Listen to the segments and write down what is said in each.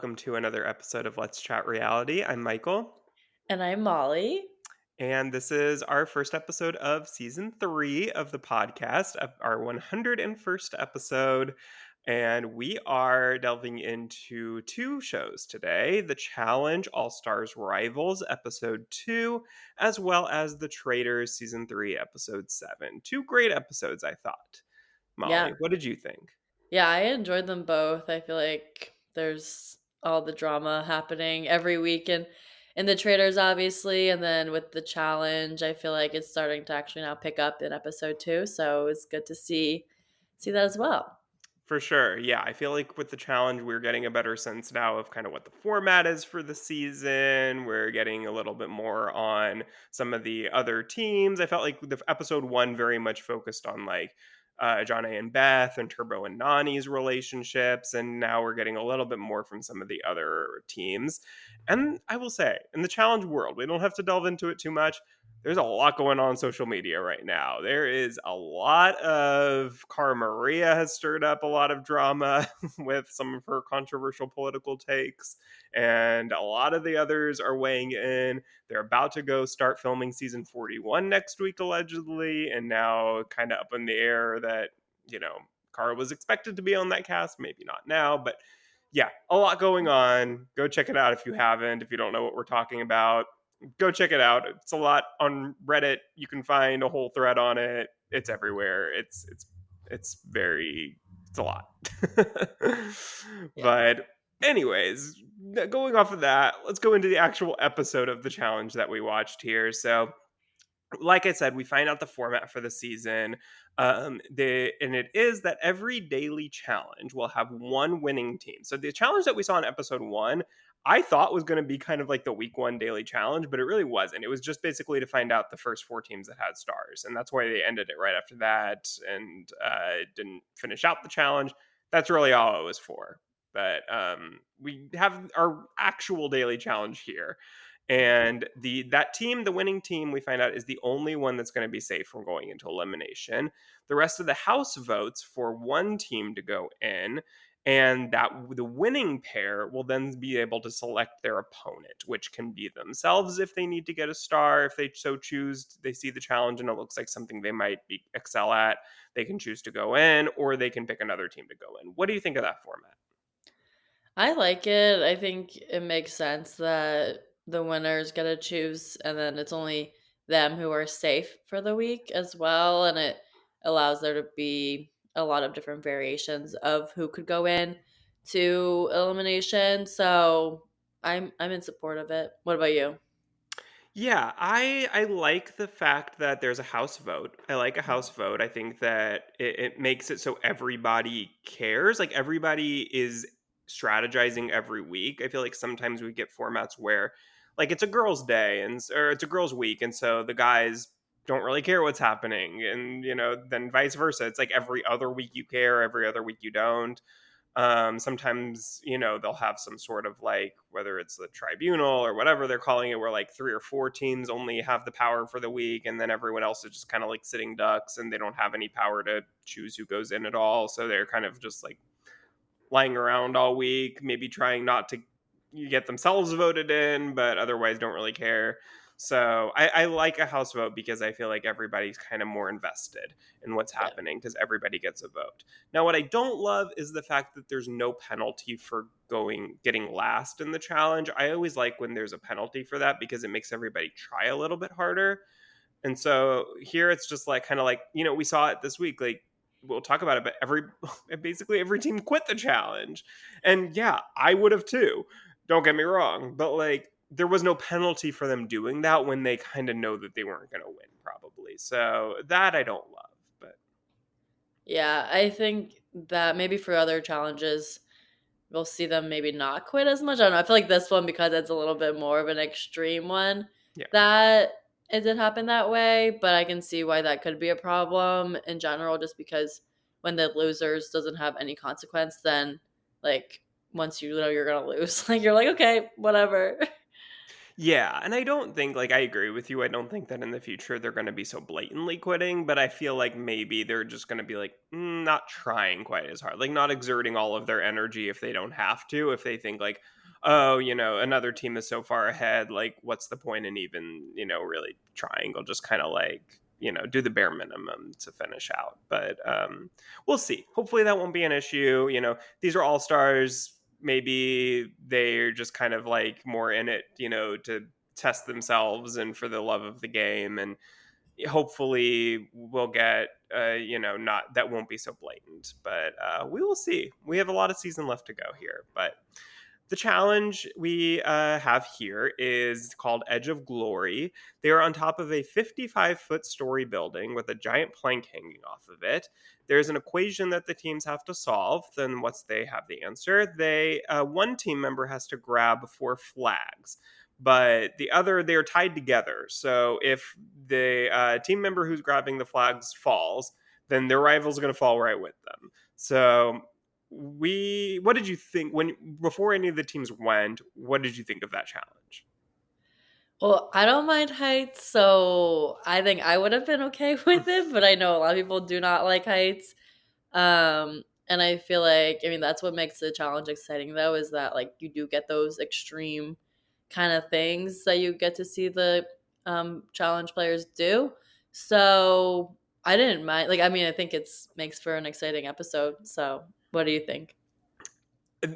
welcome to another episode of Let's Chat Reality. I'm Michael, And I'm Molly. and this is our first episode of season 3 of the podcast, our 101st episode. And we are delving into two shows today: The Challenge All Stars Rivals, episode 2, as well as The Traitors, season 3, episode 7. Two great episodes, I thought. Yeah. Molly, what did you think? Yeah, I enjoyed them both. I feel like there's all the drama happening every week in the Traitors, obviously, and then with the challenge, I feel like it's starting to actually now pick up in episode 2. So it's good to see that as well. For sure. Yeah, I feel like with the challenge, we're getting a better sense now of kind of what the format is for the season. We're getting a little bit more on some of the other teams. I felt like the episode 1 very much focused on like John A and Beth and Turbo and Nani's relationships, and now we're getting a little bit more from some of the other teams. And I will say, in the challenge world, we don't have to delve into it too much. There's a lot going on social media right now. There is a lot of Cara Maria has stirred up a lot of drama with some of her controversial political takes, and a lot of the others are weighing in. They're about to go start filming season 41 next week, allegedly, and now kind of up in the air that, Cara was expected to be on that cast, maybe not now, but yeah, a lot going on. Go check it out if you haven't, if you don't know what we're talking about, go check it out. It's a lot on Reddit. You can find a whole thread on it. It's everywhere. It's very it's a lot. Yeah. But anyways, going off of that, let's go into the actual episode of the challenge that we watched here. So like I said, we find out the format for the season. And it is that every daily challenge will have one winning team. So the challenge that we saw in episode 1, I thought was going to be kind of like the week 1 daily challenge, but it really wasn't. It was just basically to find out the first 4 teams that had stars, and that's why they ended it right after that and didn't finish out the challenge. That's really all it was for. But we have our actual daily challenge here, and the winning team, we find out, is the only one that's going to be safe from going into elimination. The rest of the house votes for one team to go in, and that the winning pair will then be able to select their opponent, which can be themselves if they need to get a star. If they so choose, they see the challenge and it looks like something they might excel at, they can choose to go in, or they can pick another team to go in. What do you think of that format? I like it. I think it makes sense that the winners get to choose, and then it's only them who are safe for the week as well. And it allows there to be a lot of different variations of who could go in to elimination. So I'm in support of it. What about you? Yeah, I like the fact that there's a house vote. I like a house vote. I think that it makes it so everybody cares. Like everybody is strategizing every week. I feel like sometimes we get formats where, like, it's a girls' day or it's a girls' week, and so the guys don't really care what's happening, and then vice versa. It's like every other week you care, every other week you don't. Sometimes, they'll have some sort of, like, whether it's the tribunal or whatever they're calling it, where like 3 or 4 teams only have the power for the week, and then everyone else is just kind of like sitting ducks and they don't have any power to choose who goes in at all. So they're kind of just like lying around all week, maybe trying not to get themselves voted in, but otherwise don't really care. So I like a house vote because I feel like everybody's kind of more invested in what's Yeah. happening because everybody gets a vote. Now, what I don't love is the fact that there's no penalty for getting last in the challenge. I always like when there's a penalty for that because it makes everybody try a little bit harder. And so here it's just like kind of like, we saw it this week. Like, we'll talk about it, but basically every team quit the challenge. And yeah, I would have too. Don't get me wrong. But like, there was no penalty for them doing that when they kind of know that they weren't going to win, probably. So that I don't love. But Yeah, I think that maybe for other challenges, we'll see them maybe not quit as much. I don't know. I feel like this one, because it's a little bit more of an extreme one, yeah. that it did happen that way. But I can see why that could be a problem in general, just because when the losers doesn't have any consequence, then like once you know you're gonna lose, like you're like, okay, whatever. Yeah, and I don't think like I agree with you. I don't think that in the future they're going to be so blatantly quitting, but I feel like maybe they're just going to be like not trying quite as hard, like not exerting all of their energy if they don't have to. If they think like, oh, another team is so far ahead, like what's the point in even really trying? They'll just kind of like do the bare minimum to finish out. But we'll see. Hopefully that won't be an issue. These are all stars. Maybe they're just kind of like more in it, to test themselves and for the love of the game. And hopefully we'll get, not that won't be so blatant, but we will see. We have a lot of season left to go here, but the challenge we have here is called Edge of Glory. They are on top of a 55-foot story building with a giant plank hanging off of it. There's an equation that the teams have to solve. Then, once they have the answer, one team member has to grab 4 flags, but they're tied together. So, if the team member who's grabbing the flags falls, then their rival's going to fall right with them. So we what did you think when before any of the teams went, what did you think of that challenge? Well, I don't mind heights, so I think I would have been okay with it, but I know a lot of people do not like heights. And I feel like, I mean, that's what makes the challenge exciting though, is that like you do get those extreme kind of things that you get to see the challenge players do. So I didn't mind. Like, I mean, I think it's makes for an exciting episode. So what do you think?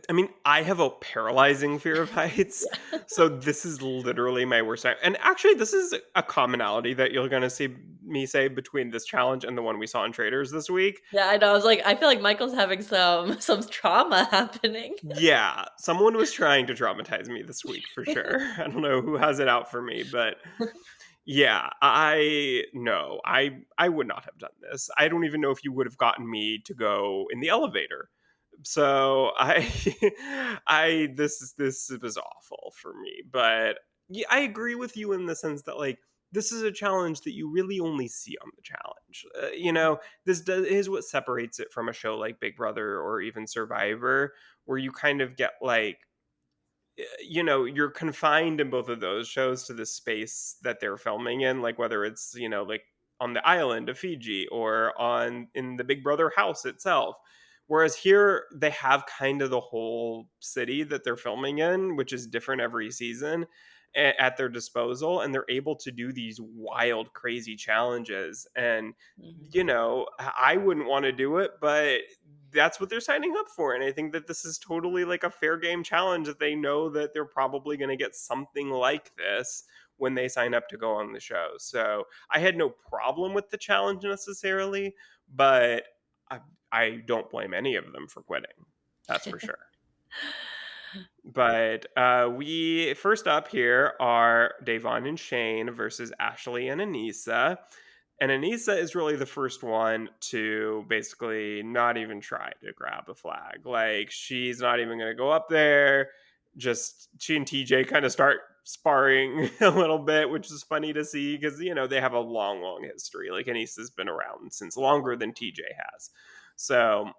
I mean, I have a paralyzing fear of heights, Yeah. so this is literally my worst time. And actually, this is a commonality that you're going to see me say between this challenge and the one we saw in Traders this week. Yeah, I know. I was like, I feel like Michael's having some trauma happening. Yeah, someone was trying to traumatize me this week for sure. I don't know who has it out for me, but yeah, I no, I would not have done this. I don't even know if you would have gotten me to go in the elevator. So I I this was awful for me, but yeah, I agree with you in the sense that like this is a challenge that you really only see on the challenge. Is what separates it from a show like Big Brother or even Survivor, where you kind of get like you're confined in both of those shows to the space that they're filming in, like whether it's, like on the island of Fiji or on in the Big Brother house itself. Whereas here they have kind of the whole city that they're filming in, which is different every season at their disposal, and they're able to do these wild, crazy challenges. And Mhm. I wouldn't want to do it, but that's what they're signing up for. And I think that this is totally like a fair game challenge that they know that they're probably going to get something like this when they sign up to go on the show. So I had no problem with the challenge necessarily, but I, I don't blame any of them for quitting. That's for sure. But we first up here are Davon and Shane versus Ashley and Anissa. And Anissa is really the first one to basically not even try to grab a flag. Like she's not even going to go up there. Just she and TJ kind of start sparring a little bit, which is funny to see because they have a long, long history. Like Anissa's been around since longer than TJ has. So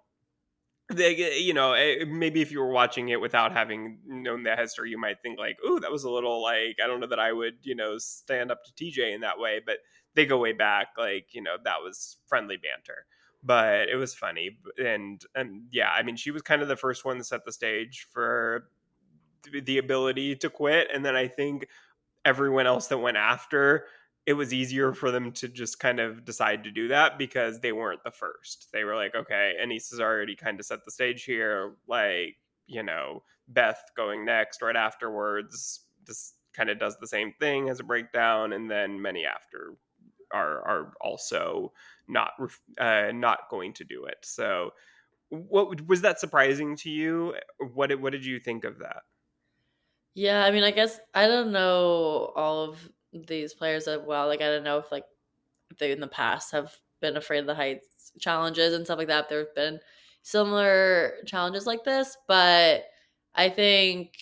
maybe if you were watching it without having known that history, you might think like, "Ooh, that was a little like I don't know that I would stand up to TJ in that way." But they go way back, like that was friendly banter, but it was funny. And yeah, I mean, she was kind of the first one to set the stage for the ability to quit, and then I think everyone else that went after, it was easier for them to just kind of decide to do that because they weren't the first. They were like, okay, Anissa's already kind of set the stage here. Like, Beth going next right afterwards just kind of does the same thing as a breakdown, and then many after are also not going to do it. So, what was that surprising to you? What did you think of that? Yeah, I mean, I guess I don't know all of these players that well. Like, I don't know if they in the past have been afraid of the heights challenges and stuff like that. There have been similar challenges like this, but I think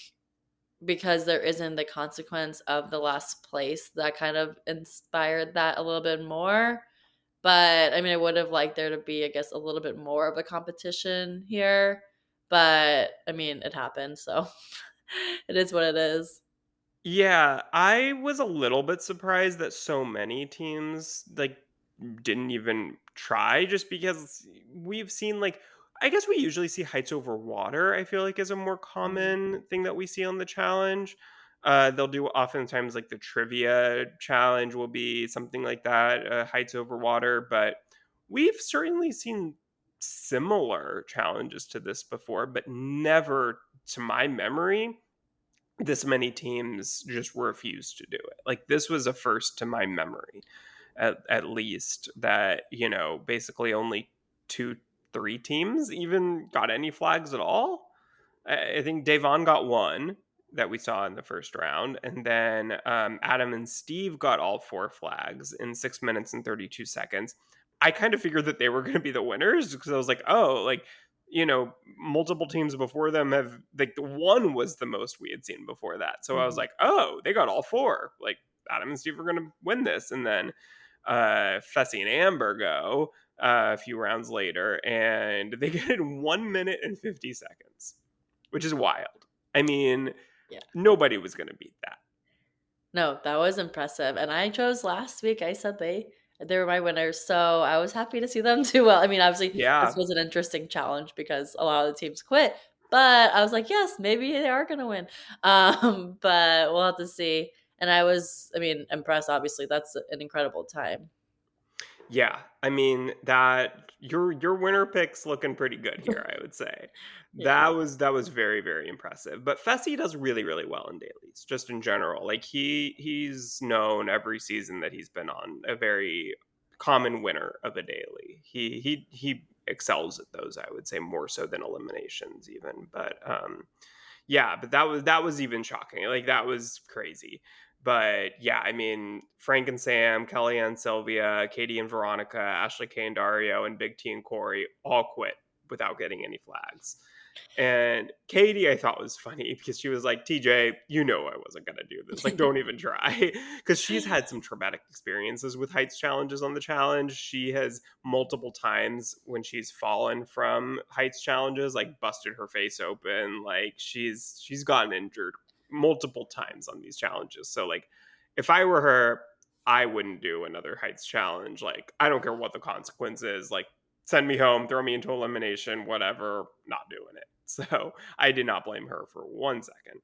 because there isn't the consequence of the last place, that kind of inspired that a little bit more. But I mean, I would have liked there to be, I guess, a little bit more of a competition here. But I mean, it happened, so it is what it is. Yeah, I was a little bit surprised that so many teams, like, didn't even try just because we've seen, like, I guess we usually see heights over water, I feel like is a more Mhm, common thing that we see on the challenge. They'll do oftentimes, like, the trivia challenge will be something like that, heights over water, but we've certainly seen similar challenges to this before, but never, to my memory, this many teams just refused to do it. Like, this was a first to my memory, at least, that, basically only 2, 3 teams even got any flags at all. I think Davon got 1 that we saw in the first round, and then, Adam and Steve got all 4 flags in 6 minutes and 32 seconds. I kind of figured that they were gonna be the winners because I was like, "Oh, like, multiple teams before them have, like, the 1 was the most we had seen before that." So I was mhm. like, "Oh, they got all 4. Like, Adam and Steve are gonna win this." And then, Fessy and Amber go, a few rounds later, and they get in 1 minute and 50 seconds, which is wild. I mean, Yeah. nobody was gonna beat that. No, that was impressive, and I chose last week, I said they were my winners, so I was happy to see them do well. I mean, obviously, this Yeah. was an interesting challenge because a lot of the teams quit, but I was like, "Yes, maybe they are gonna win." But we'll have to see, and I mean, impressed, obviously, that's an incredible time. Yeah, I mean, that your winner pick's looking pretty good here, I would say. Yeah. That was very, very impressive. But Fessy does really, really well in dailies, just in general. Like, he's known every season that he's been on a very common winner of a daily. He excels at those, I would say, more so than eliminations even. But yeah, but that was even shocking. Like, that was crazy. But yeah, I mean, Frank and Sam, Kelly and Sylvia, Katie and Veronica, Ashley K and Dario, and Big T and Corey all quit without getting any flags. And Katie, I thought was funny because she was like, TJ, you know I wasn't going to do this. Like, don't even try. Because she's had some traumatic experiences with heights challenges on the challenge. She has multiple times when she's fallen from heights challenges, like, busted her face open. Like, she's gotten injured multiple times on these challenges. So, like, if I were her, I wouldn't do another heights challenge. Like, I don't care what the consequence is. Like, send me home, throw me into elimination, whatever, not doing it. So I did not blame her for 1 second.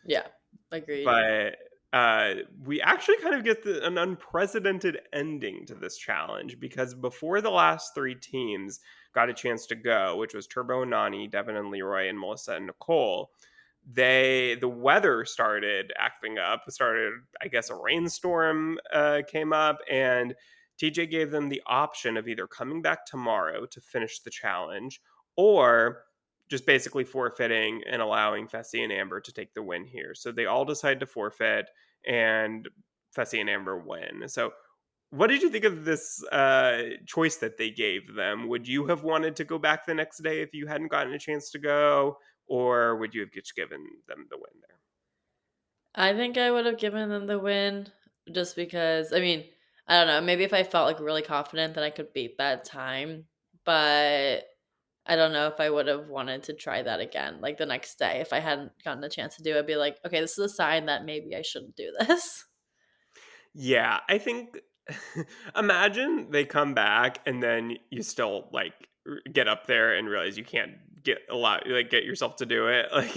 Yeah, agreed. But we actually kind of get an unprecedented ending to this challenge because before the last 3 teams got a chance to go, which was Turbo and Nani, Devin and Leroy, and Melissa and Nicole, the weather started acting up. It started, I guess, a rainstorm came up, and TJ gave them the option of either coming back tomorrow to finish the challenge or just basically forfeiting and allowing Fessy and Amber to take the win here. So they all decide to forfeit, and Fessy and Amber win. So what did you think of this choice that they gave them? Would you have wanted to go back the next day if you hadn't gotten a chance to go, or would you have just given them the win there? I think I would have given them the win just because, I mean, I don't know, maybe if I felt, like, really confident that I could beat that time, but I don't know if I would have wanted to try that again, like, the next day. If I hadn't gotten a chance to do it, I'd be like, "Okay, this is a sign that maybe I shouldn't do this." Yeah, I think imagine they come back and then you still, like, get up there and realize you can't get yourself to do it. Like,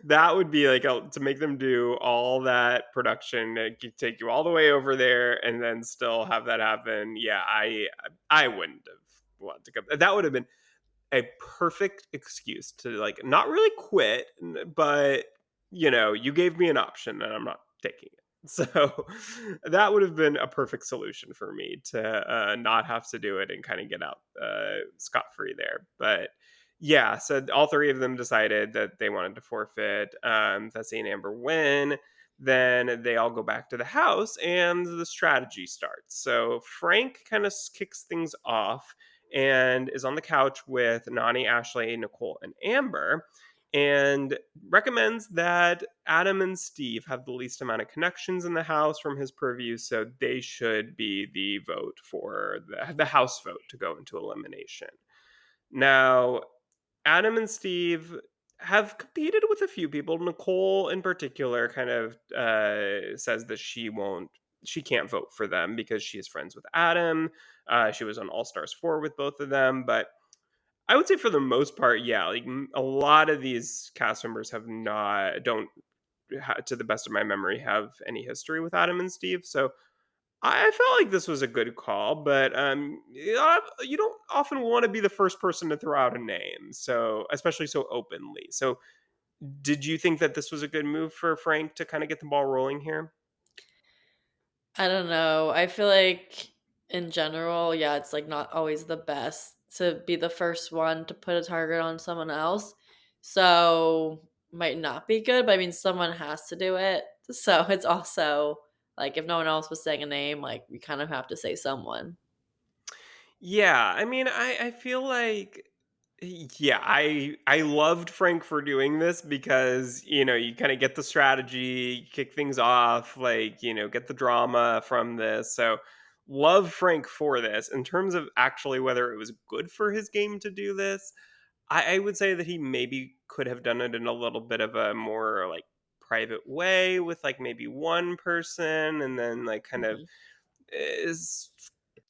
that would be like to make them do all that production, take you all the way over there and then still have that happen. Yeah, I wouldn't have wanted to come. That would have been a perfect excuse to, like, not really quit, but, you gave me an option and I'm not taking it. So that would have been a perfect solution for me to not have to do it and kind of get out scot free there. But yeah, so all 3 of them decided that they wanted to forfeit. Fessy and Amber win. Then they all go back to the house and the strategy starts. So Frank kind of kicks things off and is on the couch with Nani, Ashley, Nicole, and Amber, and recommends that Adam and Steve have the least amount of connections in the house from his purview, so they should be the vote for the house vote to go into elimination. Now, Adam and Steve have competed with a few people. Nicole, in particular, kind of says that she can't vote for them because she is friends with Adam. She was on All Stars 4 with both of them. But I would say for the most part, yeah, like a lot of these cast members don't, to the best of my memory, have any history with Adam and Steve. So I felt like this was a good call, but you don't often want to be the first person to throw out a name, so especially so openly. So did you think that this was a good move for Frank to kinda get the ball rolling here? I don't know. I feel like in general, yeah, it's like not always the best to be the first one to put a target on someone else. So might not be good, but I mean someone has to do it. So it's also like if no one else was saying a name, like we kind of have to say someone. Yeah, I mean, I feel like yeah, I loved Frank for doing this because, you kinda get the strategy, kick things off, like, get the drama from this, so love Frank for this. In terms of actually whether it was good for his game to do this, I would say that he maybe could have done it in a little bit of a more, like, private way with, like, maybe one person and then, like, kind of Mhm. is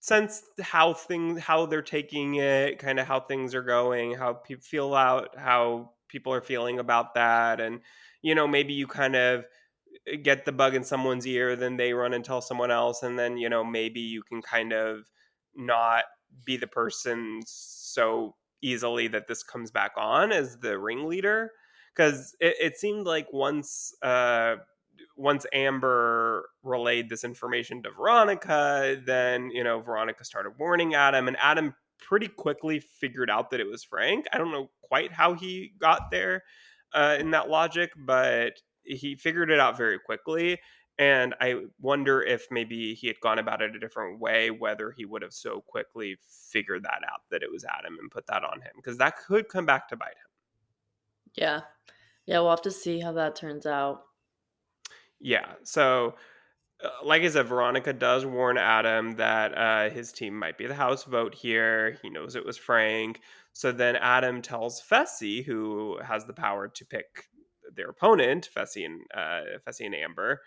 sense how they're taking it, kind of how things are going, how people feel out, how people are feeling about that, and maybe you kind of get the bug in someone's ear, then they run and tell someone else, and then maybe you can kind of not be the person so easily that this comes back on as the ringleader, because it seemed like once Amber relayed this information to Veronica, then Veronica started warning Adam, and Adam pretty quickly figured out that it was Frank. I don't know quite how he got there in that logic, but he figured it out very quickly. And I wonder if maybe he had gone about it a different way, whether he would have so quickly figured that out that it was Adam and put that on him, because that could come back to bite him. Yeah. Yeah, we'll have to see how that turns out. Yeah. So like I said, Veronica does warn Adam that his team might be the house vote here. He knows it was Frank. So then Adam tells Fessy, who has the power to pick their opponent, Fessy and Amber.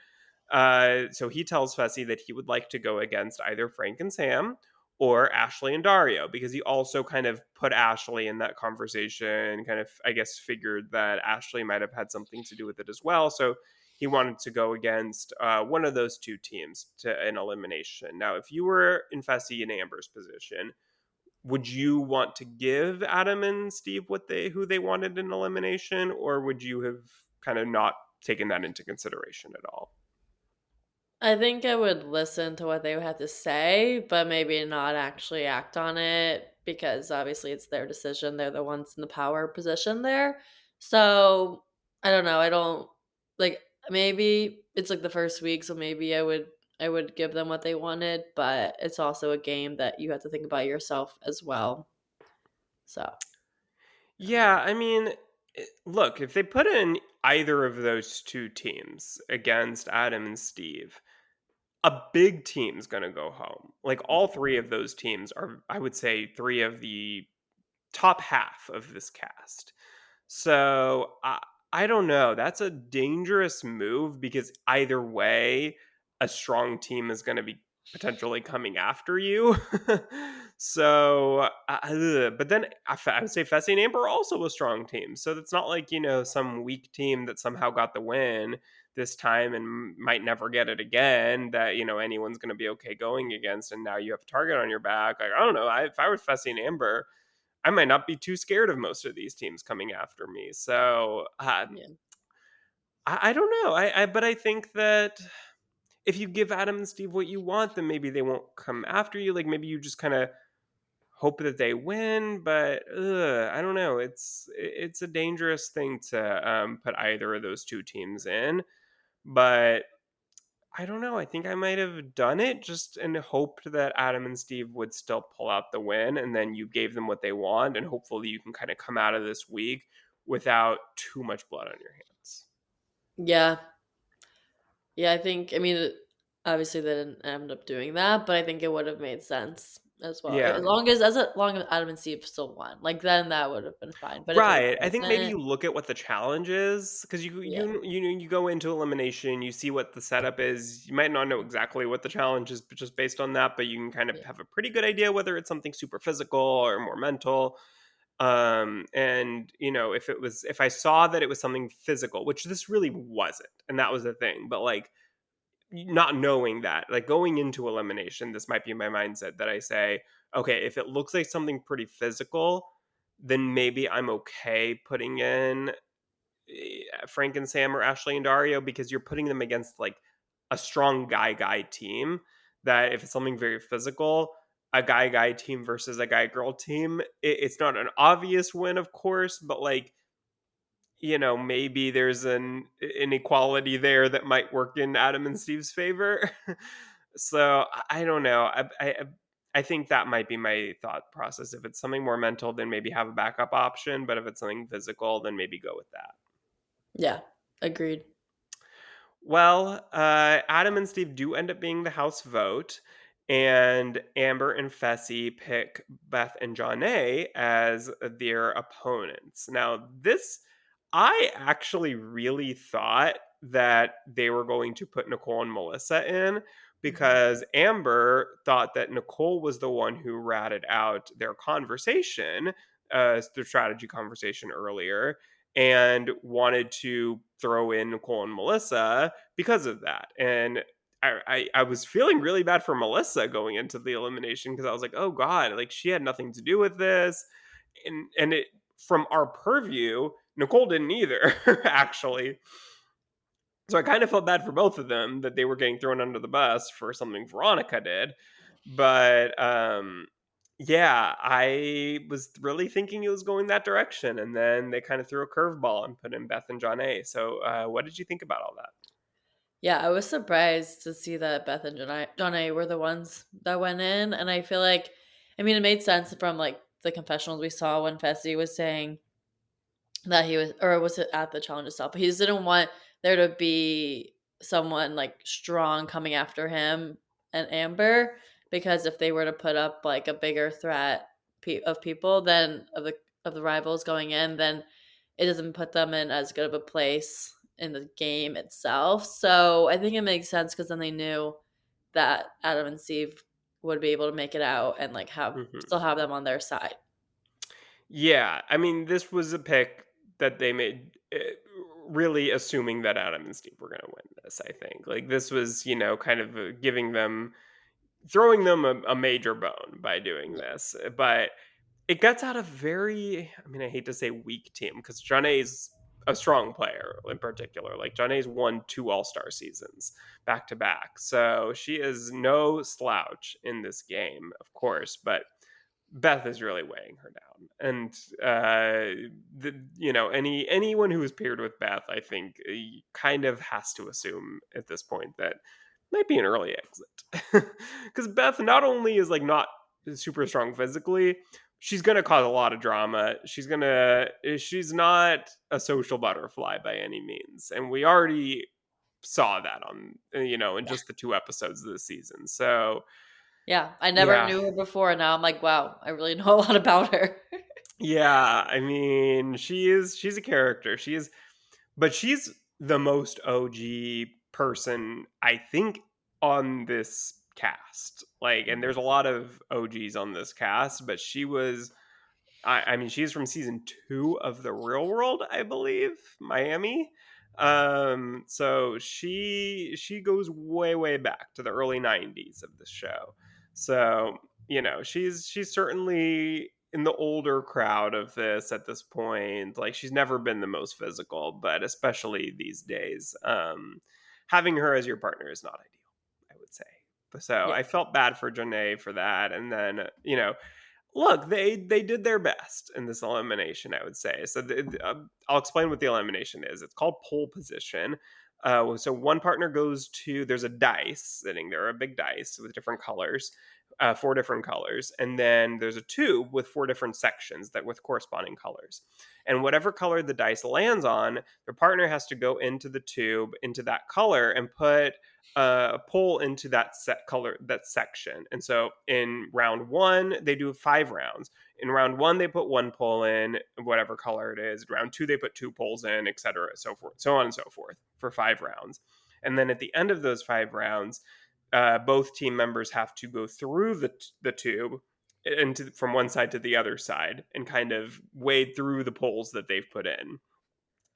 So he tells Fessy that he would like to go against either Frank and Sam or Ashley and Dario, because he also kind of put Ashley in that conversation, kind of, I guess, figured that Ashley might have had something to do with it as well. So he wanted to go against one of those two teams to an elimination. Now, if you were in Fessy and Amber's position, would you want to give Adam and Steve who they wanted in elimination, or would you have kind of not taken that into consideration at all? I think I would listen to what they would have to say, but maybe not actually act on it because obviously it's their decision. They're the ones in the power position there. So I don't know. I don't like maybe it's like the first week, so maybe I would give them what they wanted, but it's also a game that you have to think about yourself as well. So Yeah, I mean, look, if they put in either of those two teams against Adam and Steve, a big team's going to go home. Like all three of those teams are, I would say, three of the top half of this cast. So I don't know. That's a dangerous move because either way, a strong team is going to be potentially coming after you. But then I would say Fessy and Amber are also a strong team. So it's not like, some weak team that somehow got the win this time and might never get it again that, anyone's going to be okay going against. And now you have a target on your back. Like, I don't know. If I was Fessy and Amber, I might not be too scared of most of these teams coming after me. So yeah. I don't know. But I think that if you give Adam and Steve what you want, then maybe they won't come after you. Like maybe you just kind of hope that they win. But I don't know. It's a dangerous thing to put either of those two teams in. But I don't know. I think I might have done it just in hoped that Adam and Steve would still pull out the win, and then you gave them what they want, and hopefully you can kind of come out of this week without too much blood on your hands. Yeah. Yeah, I think I mean obviously they didn't end up doing that, but I think it would have made sense. as well. Yeah. As long as Adam and Steve still won, like, then that would have been fine, but if it Right. I think maybe wasn't you look at what the challenge is because yeah, you go into elimination, you see what the setup is. You might not know exactly what the challenge is, but just based on that, but you can kind of yeah, have a pretty good idea whether it's something super physical or more mental. And if I saw that it was something physical, which this really wasn't, and that was the thing, but like not knowing that, like going into elimination, this might be my mindset that I say, okay, if it looks like something pretty physical, then maybe I'm okay putting in Frank and Sam or Ashley and Dario because you're putting them against like a strong guy team. That if it's something very physical, a guy team versus a guy girl team, it's not an obvious win, of course, but like maybe there's an inequality there that might work in Adam and Steve's favor. So I don't know. I think that might be my thought process. If it's something more mental, then maybe have a backup option. But if it's something physical, then maybe go with that. yeah, agreed. Well, Adam and Steve do end up being the house vote, and Amber and Fessy pick Beth and Jonna as their opponents. Now, I actually really thought that they were going to put Nicole and Melissa in Mhm. because Amber thought that Nicole was the one who ratted out their conversation, their strategy conversation earlier, and wanted to throw in Nicole and Melissa because of that. And I was feeling really bad for Melissa going into the elimination because I was like, oh God, like she had nothing to do with this. And it from our purview, Nicole didn't either, actually. So I kind of felt bad for both of them that they were getting thrown under the bus for something Veronica did. But yeah, I was really thinking it was going that direction, and then they kind of threw a curveball and put in Beth and John A. So, what did you think about all that? Yeah, I was surprised to see that Beth and Jonna were the ones that went in, and I feel like I mean, it made sense from, like, the confessionals we saw when Fessy was saying that he was or was it at the challenge itself? He just didn't want there to be someone, like, strong coming after him and Amber, because if they were to put up, like, a bigger threat of people then of the rivals going in, then it doesn't put them in as good of a place in the game itself. So, I think it makes sense because then they knew that Adam and Steve would be able to make it out and, like, have Mhm. still have them on their side. Yeah, I mean, this was a pick that they made, really assuming that Adam and Steve were going to win this. I think like this was, kind of giving them, throwing them a major bone by doing Yeah. this. But it gets out a very, I mean, I hate to say weak team because Johnny's a strong player in particular. Like Johnny's won 2 All-Star seasons back to back. So she is no slouch in this game, of course, but Beth is really weighing her down. And anyone who is paired with Beth, I think kind of has to assume at this point that might be an early exit. Cuz Beth not only is like not super strong physically, she's going to cause a lot of drama. She's not a social butterfly by any means. And we already saw that on in just the 2 episodes of the season. So, Yeah, I never yeah. knew her before, and now I'm like, "Wow, I really know a lot about her." Yeah, I mean, she's a character. But she's the most OG person I think on this cast. Like, and Mhm. there's a lot of OGs on this cast, but I mean, she's from season 2 of The Real World, I believe, Miami. So she goes way back to the early 90s of this show. So, she's certainly in the older crowd of this at this point. Like she's never been the most physical, but especially these days, having her as your partner is not ideal, I would say. So Yeah, I felt bad for Janae for that. And then, look, they did their best in this elimination, I would say. So I'll explain what the elimination is. It's called pole position. So one partner goes to, there's a dice sitting there, a big dice with different colors, 4 different colors, and then there's a tube with 4 different sections that with corresponding colors. And whatever color the dice lands on, their partner has to go into the tube, into that color, and put a pull into that set color, that section. And so in round one, they do 5 rounds. In round one, they put one pull in, whatever color it is. Round two, they put two pulls in, etc., so forth, so on and so forth, for 5 rounds. And then at the end of those 5 rounds, both team members have to go through the tube into from one side to the other side and kind of wade through the poles that they've put in.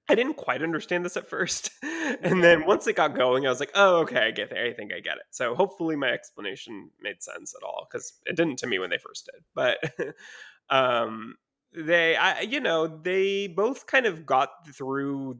I didn't quite understand this at first. And Yeah. then once it got going, I was like, oh, okay, I get it. I think I get it. So hopefully my explanation made sense at all, because it didn't to me when they first did. But um, they both kind of got through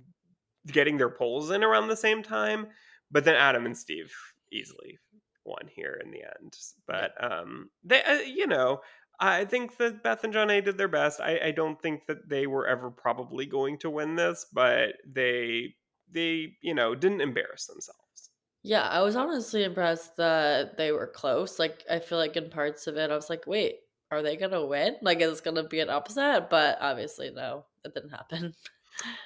getting their polls in around the same time, but then Adam and Steve easily won here in the end. Yeah. But I think that Beth and John A did their best. I don't think that they were ever probably going to win this, but they didn't embarrass themselves. Yeah, I was honestly impressed that they were close. Like, I feel like in parts of it, I was like, wait, are they gonna win? Like, is it gonna be an upset? But obviously, no, it didn't happen.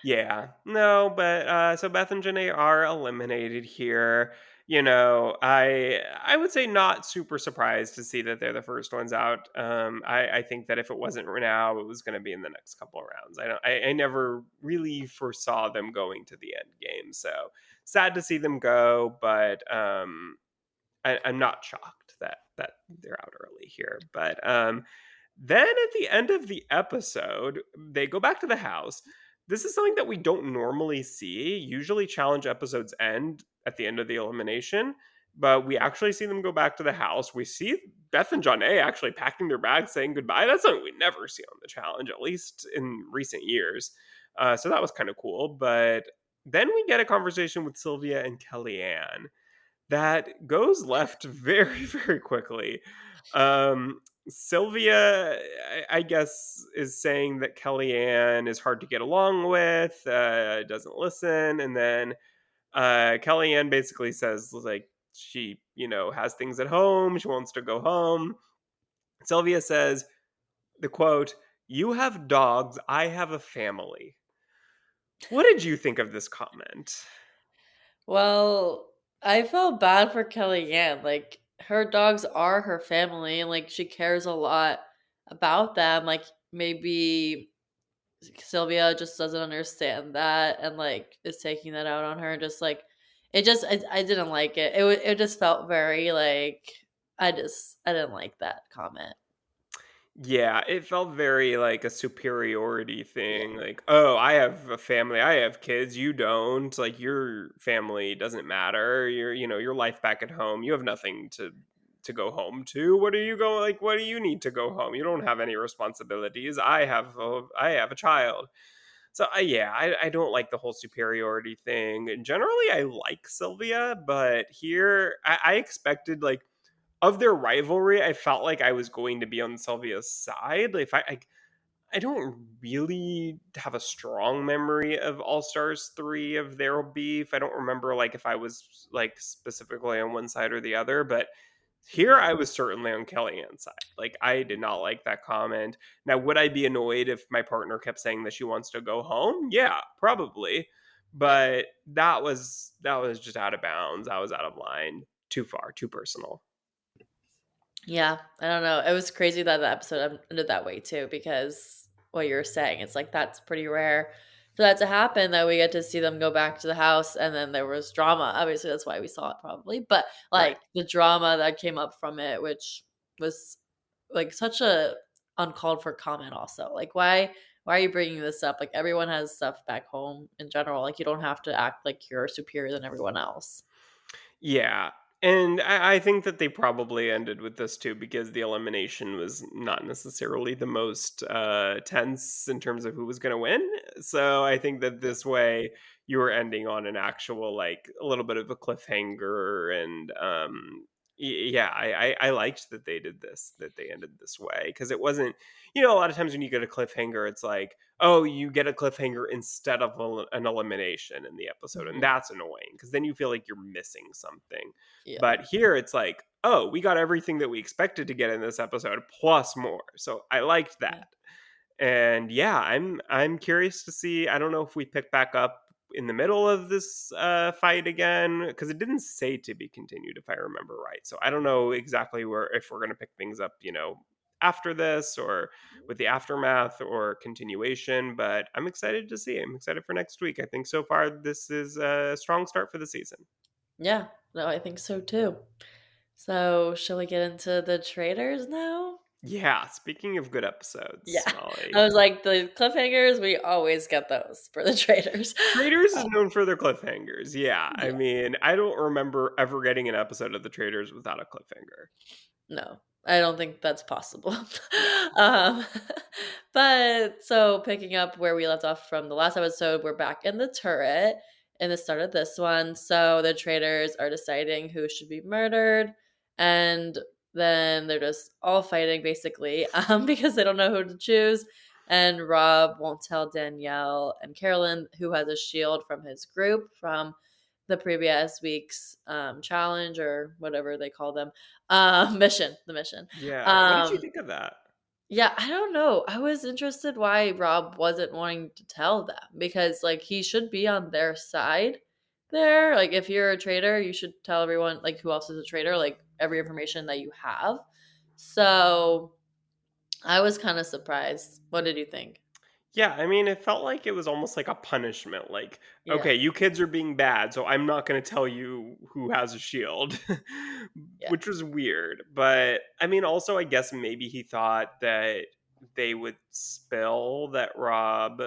Yeah. No, but so Beth and Janae are eliminated here. I would say not super surprised to see that they're the first ones out. I think that if it wasn't now, it was going to be in the next couple of rounds. I never really foresaw them going to the end game. So sad to see them go, but I'm not shocked that they're out early here. But then at the end of the episode, they go back to the house. This is something that we don't normally see. Usually, challenge episodes end at the end of the elimination, but we actually see them go back to the house. We see Beth and John A actually packing their bags, saying goodbye. That's something we never see on the challenge, at least in recent years. So that was kind of cool. But then we get a conversation with Sylvia and Kellyanne that goes left very, very quickly. Sylvia, I guess, is saying that Kellyanne is hard to get along with, doesn't listen, and then Kellyanne basically says like she has things at home, she wants to go home. Sylvia says the quote, "You have dogs, I have a family." What did you think of this comment? Well, I felt bad for Kellyanne. Like, her dogs are her family, and like she cares a lot about them. Like, maybe Sylvia just doesn't understand that and like is taking that out on her and just like I didn't like it. It just felt very like I didn't like that comment. Yeah, it felt very like a superiority Yeah. thing. Like, oh, I have a family, I have kids, you don't. Like, your family doesn't matter. Your life back at home, you have nothing to go home to. What are you going like? What do you need to go home? You don't have any responsibilities. I have a child. So yeah, I don't like the whole superiority thing. And generally, I like Sylvia, but here I expected like of their rivalry, I felt like I was going to be on Sylvia's side. Like, if I don't really have a strong memory of All Stars 3 of their beef. I don't remember like if I was like specifically on one side or the other, but here Mhm. I was certainly on Kellyanne's side. Like, I did not like that comment. Now, would I be annoyed if my partner kept saying that she wants to go home? Yeah, probably. Yeah. But that was just out of bounds. I was out of line. Too far, too personal. Yeah, I don't know. It was crazy that the episode ended that way too, because what you're saying, it's like that's pretty rare for that to happen. That we get to see them go back to the house, and then there was drama. Obviously, that's why we saw it probably, but Right. like the drama that came up from it, which was like such a uncalled for comment. Also, like why are you bringing this up? Like everyone has stuff back home in general. Like you don't have to act like you're superior than everyone else. Yeah. And I think that they probably ended with this too because the elimination was not necessarily the most tense in terms of who was going to win. So I think that Yeah. this way you were ending on an actual, like, a little bit of a cliffhanger. And yeah, I liked that they did this, that they ended this way, because it wasn't, a lot of times when you get a cliffhanger, it's like, oh, you get a cliffhanger instead of an elimination in the episode. And Mhm. that's annoying because then you feel like you're missing something. Yeah. But here it's like, oh, we got everything that we expected to get in this episode plus more. So I liked Yeah. that. And yeah, I'm curious to see. I don't know if we pick back up in the middle of this fight again because it didn't say to be continued, if I remember right. So I don't know exactly where if we're going to pick things up, after this or with the aftermath or continuation. But I'm excited to see. I'm excited for next week. I think so far this is a strong start for the season. Yeah, no, I think so too. So, shall we get into the Traitors now? Yeah. Speaking of good Yeah. episodes, I Molly. was like, the cliffhangers, we always get those for the Traitors. Traders is known for their cliffhangers. Yeah, I Yeah. mean, I don't remember ever getting an episode of The Traders without a cliffhanger. No, I don't think that's possible. No. um, but so picking up where we left off from the last episode, we're back in the turret in the start of this one. So the traders are deciding who should be murdered, and then they're just all fighting basically because they don't know who to choose. And Rob won't tell Danielle and Carolyn who has a shield from his group from the previous week's challenge or whatever they call them mission, the mission. Yeah, what did you Um, think of that? yeah, I don't know. I was interested why Rob wasn't wanting to tell them because, like, he should be on their side there. Like, if you're a traitor, you should tell everyone, like, who else is a traitor, like, every information that you have. So I was kind of surprised. What did you think? Yeah, I mean, it felt like it was almost like a punishment. Like, Yeah, okay, you kids are being bad, so I'm not going to tell you who has a shield, yeah, which was weird. But I mean, also, I guess maybe he thought that they would spill that Rob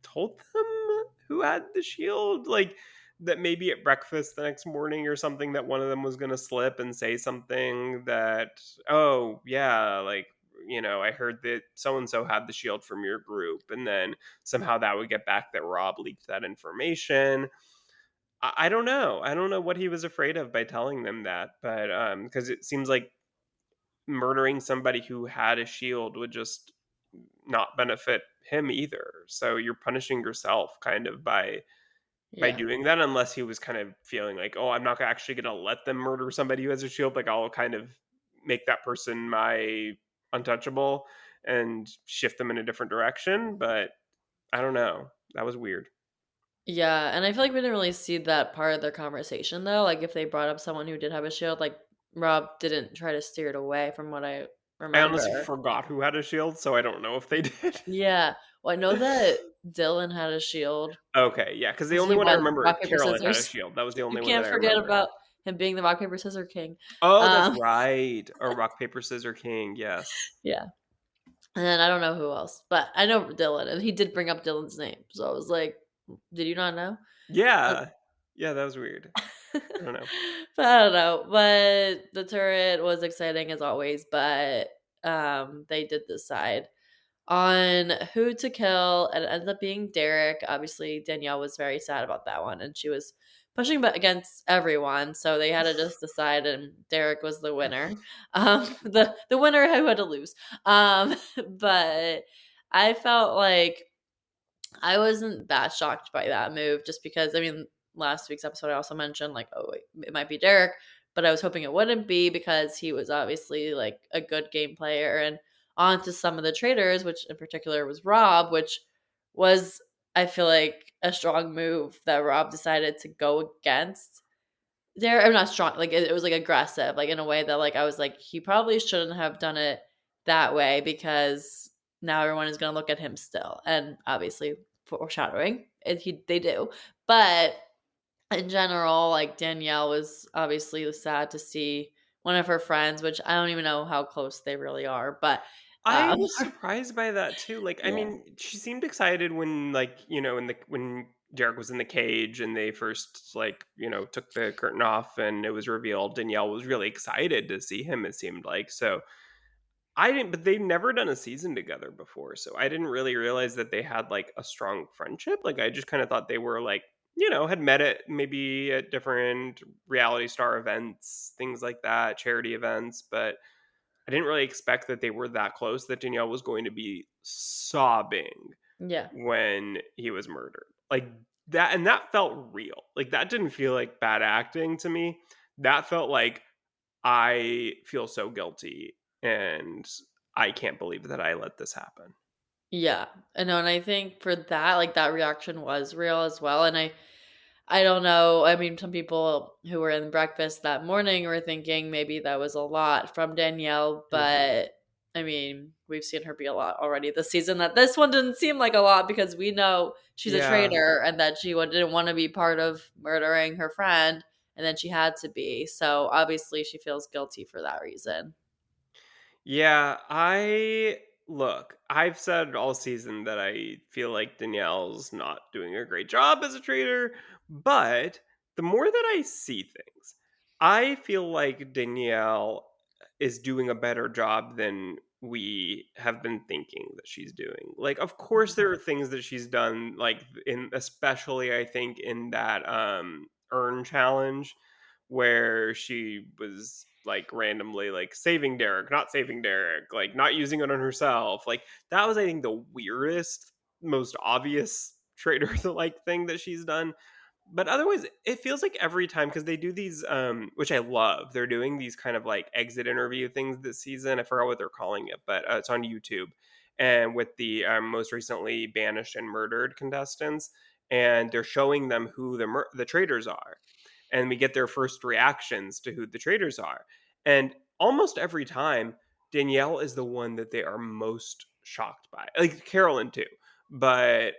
told them who had the shield, like, that maybe at breakfast the next morning or something that one of them was gonna slip and say something that, "Oh, yeah, like, I heard that so and so had the shield from your group," and then somehow that would get back that Rob leaked that information. I don't know. I don't know what he was afraid of by telling them that, but, because it seems like murdering somebody who had a shield would just not benefit him either. So you're punishing yourself kind of by yeah, doing that unless he was kind of feeling like, "Oh, I'm not actually going to let them murder somebody who has a shield. Like I'll kind of make that person my untouchable and shift them in a different direction." But I don't know. That was weird. yeah. And I feel like we didn't really see that part of their conversation though. Like, if they brought up someone who did have a shield, like Rob didn't try to steer it away from what I I honestly remember. forgot who had a shield, so I don't know if they did. Yeah. Well, I know that Dylan had a shield Okay, yeah, because the 'cause only he one I was remember rock, paper, Carolyn had a scissors. shield. That was the You only one that can't I forget remember. about him being the rock, paper, scissors king. Oh, that's Um, right. Or rock paper scissors king. Yes. yeah. And then I don't know who else, but I know Dylan, and he did bring up Dylan's name. So I was like, "Did you not know?" Uh Yeah. Yeah, that was weird. I don't know. But I don't know. But the turret was exciting as always, but they did decide on who to kill, and it ended up being Derek. Obviously, Danielle was very sad about that one, and she was pushing back against everyone. So they had to just decide, and Derek was the winner. The winner who had to lose. But I felt like I wasn't that shocked by that move just because, I mean, last week's episode, I also mentioned, like, oh, wait, it might be Derek, but I was hoping it wouldn't be because he was obviously like a good game player. And on to some of the traders, which in particular was Rob, which was, I feel like, a strong move that Rob decided to go against. I'm not strong, like, it was, like, aggressive, like, in a way that, like, I was like, "He probably shouldn't have done it that way because now everyone is gonna look at him still," and obviously, foreshadowing, they do, but in general, like, Danielle was obviously sad to see one of her friends, which I don't even know how close they really are, but, I um was surprised by that too. Like, I yeah, mean, she seemed excited when, like, in the when Derek was in the cage and they first, like, took the curtain off and it was revealed. Danielle was really excited to see him. It seemed like so. I didn't, but they've never done a season together before, so I didn't really realize that they had like a strong friendship. Like, I just kind of thought they were like, had met at maybe at different reality star events, things like that, charity events, but I didn't really expect that they were that close, that Danielle was going to be sobbing yeah. when he was murdered. Like that, and that felt real. Like that didn't feel like bad acting to me. That felt like I feel so guilty and I can't believe that I let this happen. Yeah. I know, and I think for that, like, that reaction was real as well, and I don't know, I mean, some people who were in breakfast that morning were thinking maybe that was a lot from Danielle, Mhm. but, I mean, we've seen her be a lot already this season, that this one didn't seem like a lot because we know she's a Yeah. traitor and that she didn't wanna be part of murdering her friend, and then she had to be, so obviously she feels guilty for that reason. Yeah, I look, I've said all season that I feel like Danielle's not doing a great job as a trader, but the more that I see things, I feel like Danielle is doing a better job than we have been thinking that she's doing. Like, of course, Mhm. there are things that she's done, like in especially I think in that earn challenge where she was like randomly like saving Derek, not saving Derek, like not using it on herself. Like that was I think the weirdest, most obvious traitor like thing that she's done. But otherwise, it feels like every time because they do these, which I love. They're doing these kind of like exit interview things this season. I forgot what they're calling it, but it's on YouTube, and with the most recently banished and murdered contestants, and they're showing them who the traitors are, and we get their first reactions to who the traitors are, and almost every time Danielle is the one that they are most shocked by, like Carolyn too, but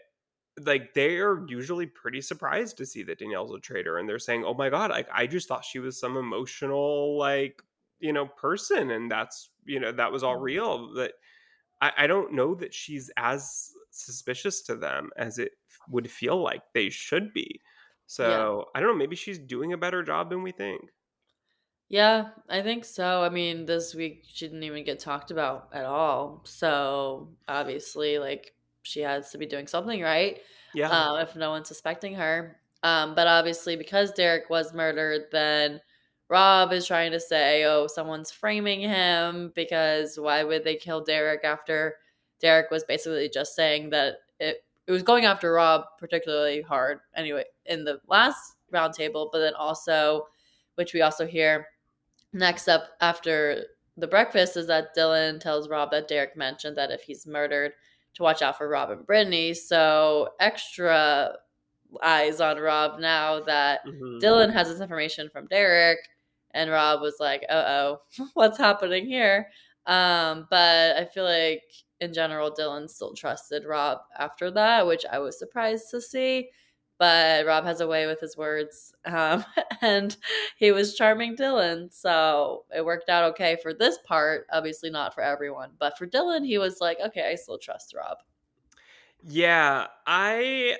like, they are usually pretty surprised to see that Danielle's a traitor, and they're saying, "Oh my god, like, I just thought she was some emotional, like, person, and that was all Mhm. real." That I don't know that she's as suspicious to them as it would feel like they should be. Yeah. So, I don't know, maybe she's doing a better job than we think. Yeah, I think so. I mean, this week she didn't even get talked about at all. So obviously, like she has to be doing something right, Yeah. if no one's suspecting her. But obviously, because Derek was murdered, then Rob is trying to say, "Oh, someone's framing him because why would they kill Derek after Derek was basically just saying that it was going after Rob particularly hard anyway in the last roundtable, but then also, which we also hear." Next up after the breakfast is that Dylan tells Rob that Derek mentioned that if he's murdered, to watch out for Rob and Brittany. So extra eyes on Rob now that Mhm. Dylan has this information from Derek, and Rob was like, "Uh oh, what's happening here?" But I feel like in general, Dylan still trusted Rob after that, which I was surprised to see. But Rob has a way with his words, and he was charming Dylan, so it worked out okay for this part. Obviously, not for everyone, but for Dylan, he was like, "Okay, I still trust Rob." Yeah, I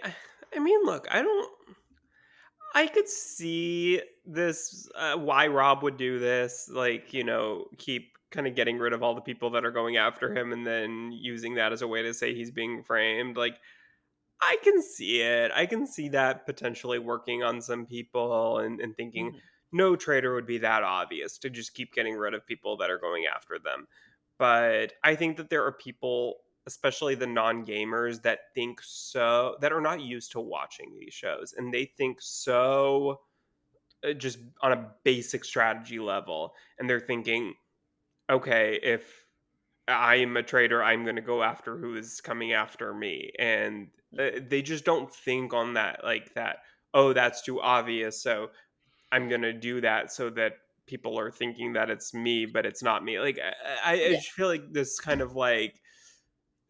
mean, look, I could see this, why Rob would do this, like, keep kind of getting rid of all the people that are going after him and then using that as a way to say he's being framed. Like, I can see it. I can see that potentially working on some people and thinking Mhm. no trader would be that obvious to just keep getting rid of people that are going after them. But I think that there are people, especially the non-gamers, that are not used to watching these shows, and they think so, just on a basic strategy level, and they're thinking, okay, if I'm a traitor, I'm going to go after who is coming after me. And they just don't think on that, like that, oh, that's too obvious. So I'm going to do that so that people are thinking that it's me, but it's not me. Like, I Yeah. just feel like this kind of like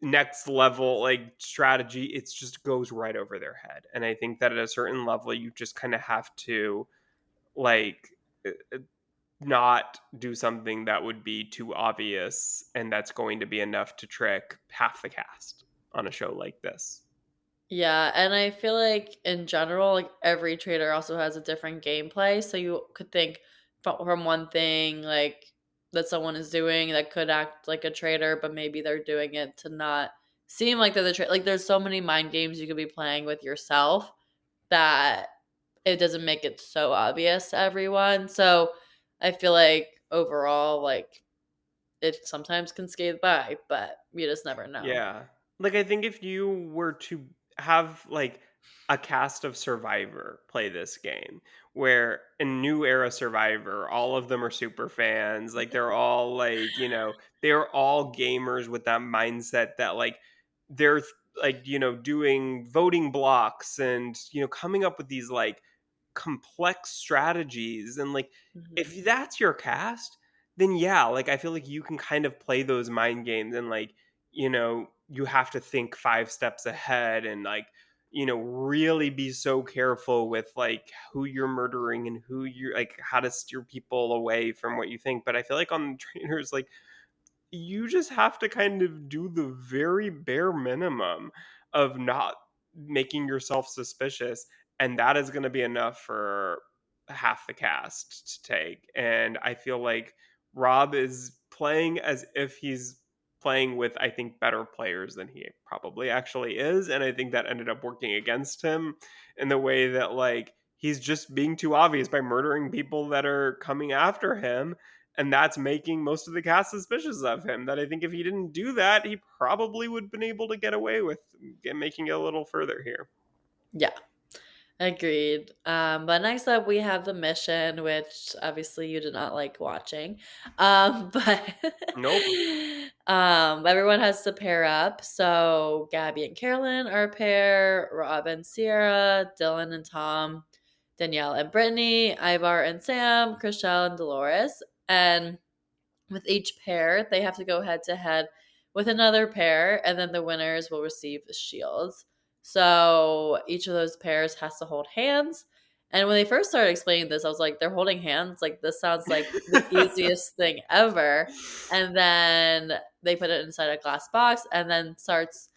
next level, like strategy, it's just goes right over their head. And I think that at a certain level, you just kind of have to like, not do something that would be too obvious and that's going to be enough to trick half the cast on a show like this. Yeah, and I feel like in general, like every trader also has a different gameplay. So you could think from one thing like that someone is doing that could act like a traitor, but maybe they're doing it to not seem like they're the traitor. Like there's so many mind games you could be playing with yourself that it doesn't make it so obvious to everyone. So I feel like overall, like it sometimes can skate by, but you just never know. Yeah. Like, I think if you were to have, like, a cast of Survivor play this game, where a new era Survivor, all of them are super fans, like, they're all, like, they're all gamers with that mindset that, like, they're like, doing voting blocks and, coming up with these like complex strategies. And like, if Mhm. that's your cast, then yeah, like I feel like you can kind of play those mind games and like, you have to think 5 steps ahead and like, really be so careful with like who you're murdering and who you're like how to steer people away from what you think. But I feel like on trainers, like you just have to kind of do the very bare minimum of not making yourself suspicious, and that is gonna be enough for half the cast to take, and I feel like Rob is playing as if he's playing with, I think, better players than he probably actually is, and I think that ended up working against him in the way that, like, he's just being too obvious by murdering people that are coming after him, and that's making most of the cast suspicious of him. That I think if he didn't do that, he probably would have been able to get away with making it a little further here. Yeah. Agreed. But next up, we have the mission, which obviously you did not like watching. But Nope. everyone has to pair up. So Gabby and Carolyn are a pair, Rob and Sierra, Dylan and Tom, Danielle and Brittany, Ivar and Sam, Chriselle and Dolores. And with each pair, they have to go head to head with another pair, and then the winners will receive the shields. So each of those pairs has to hold hands. And when they first started explaining this, I was like, they're holding hands? Like, this sounds like the easiest thing ever. And then they put it inside a glass box and then starts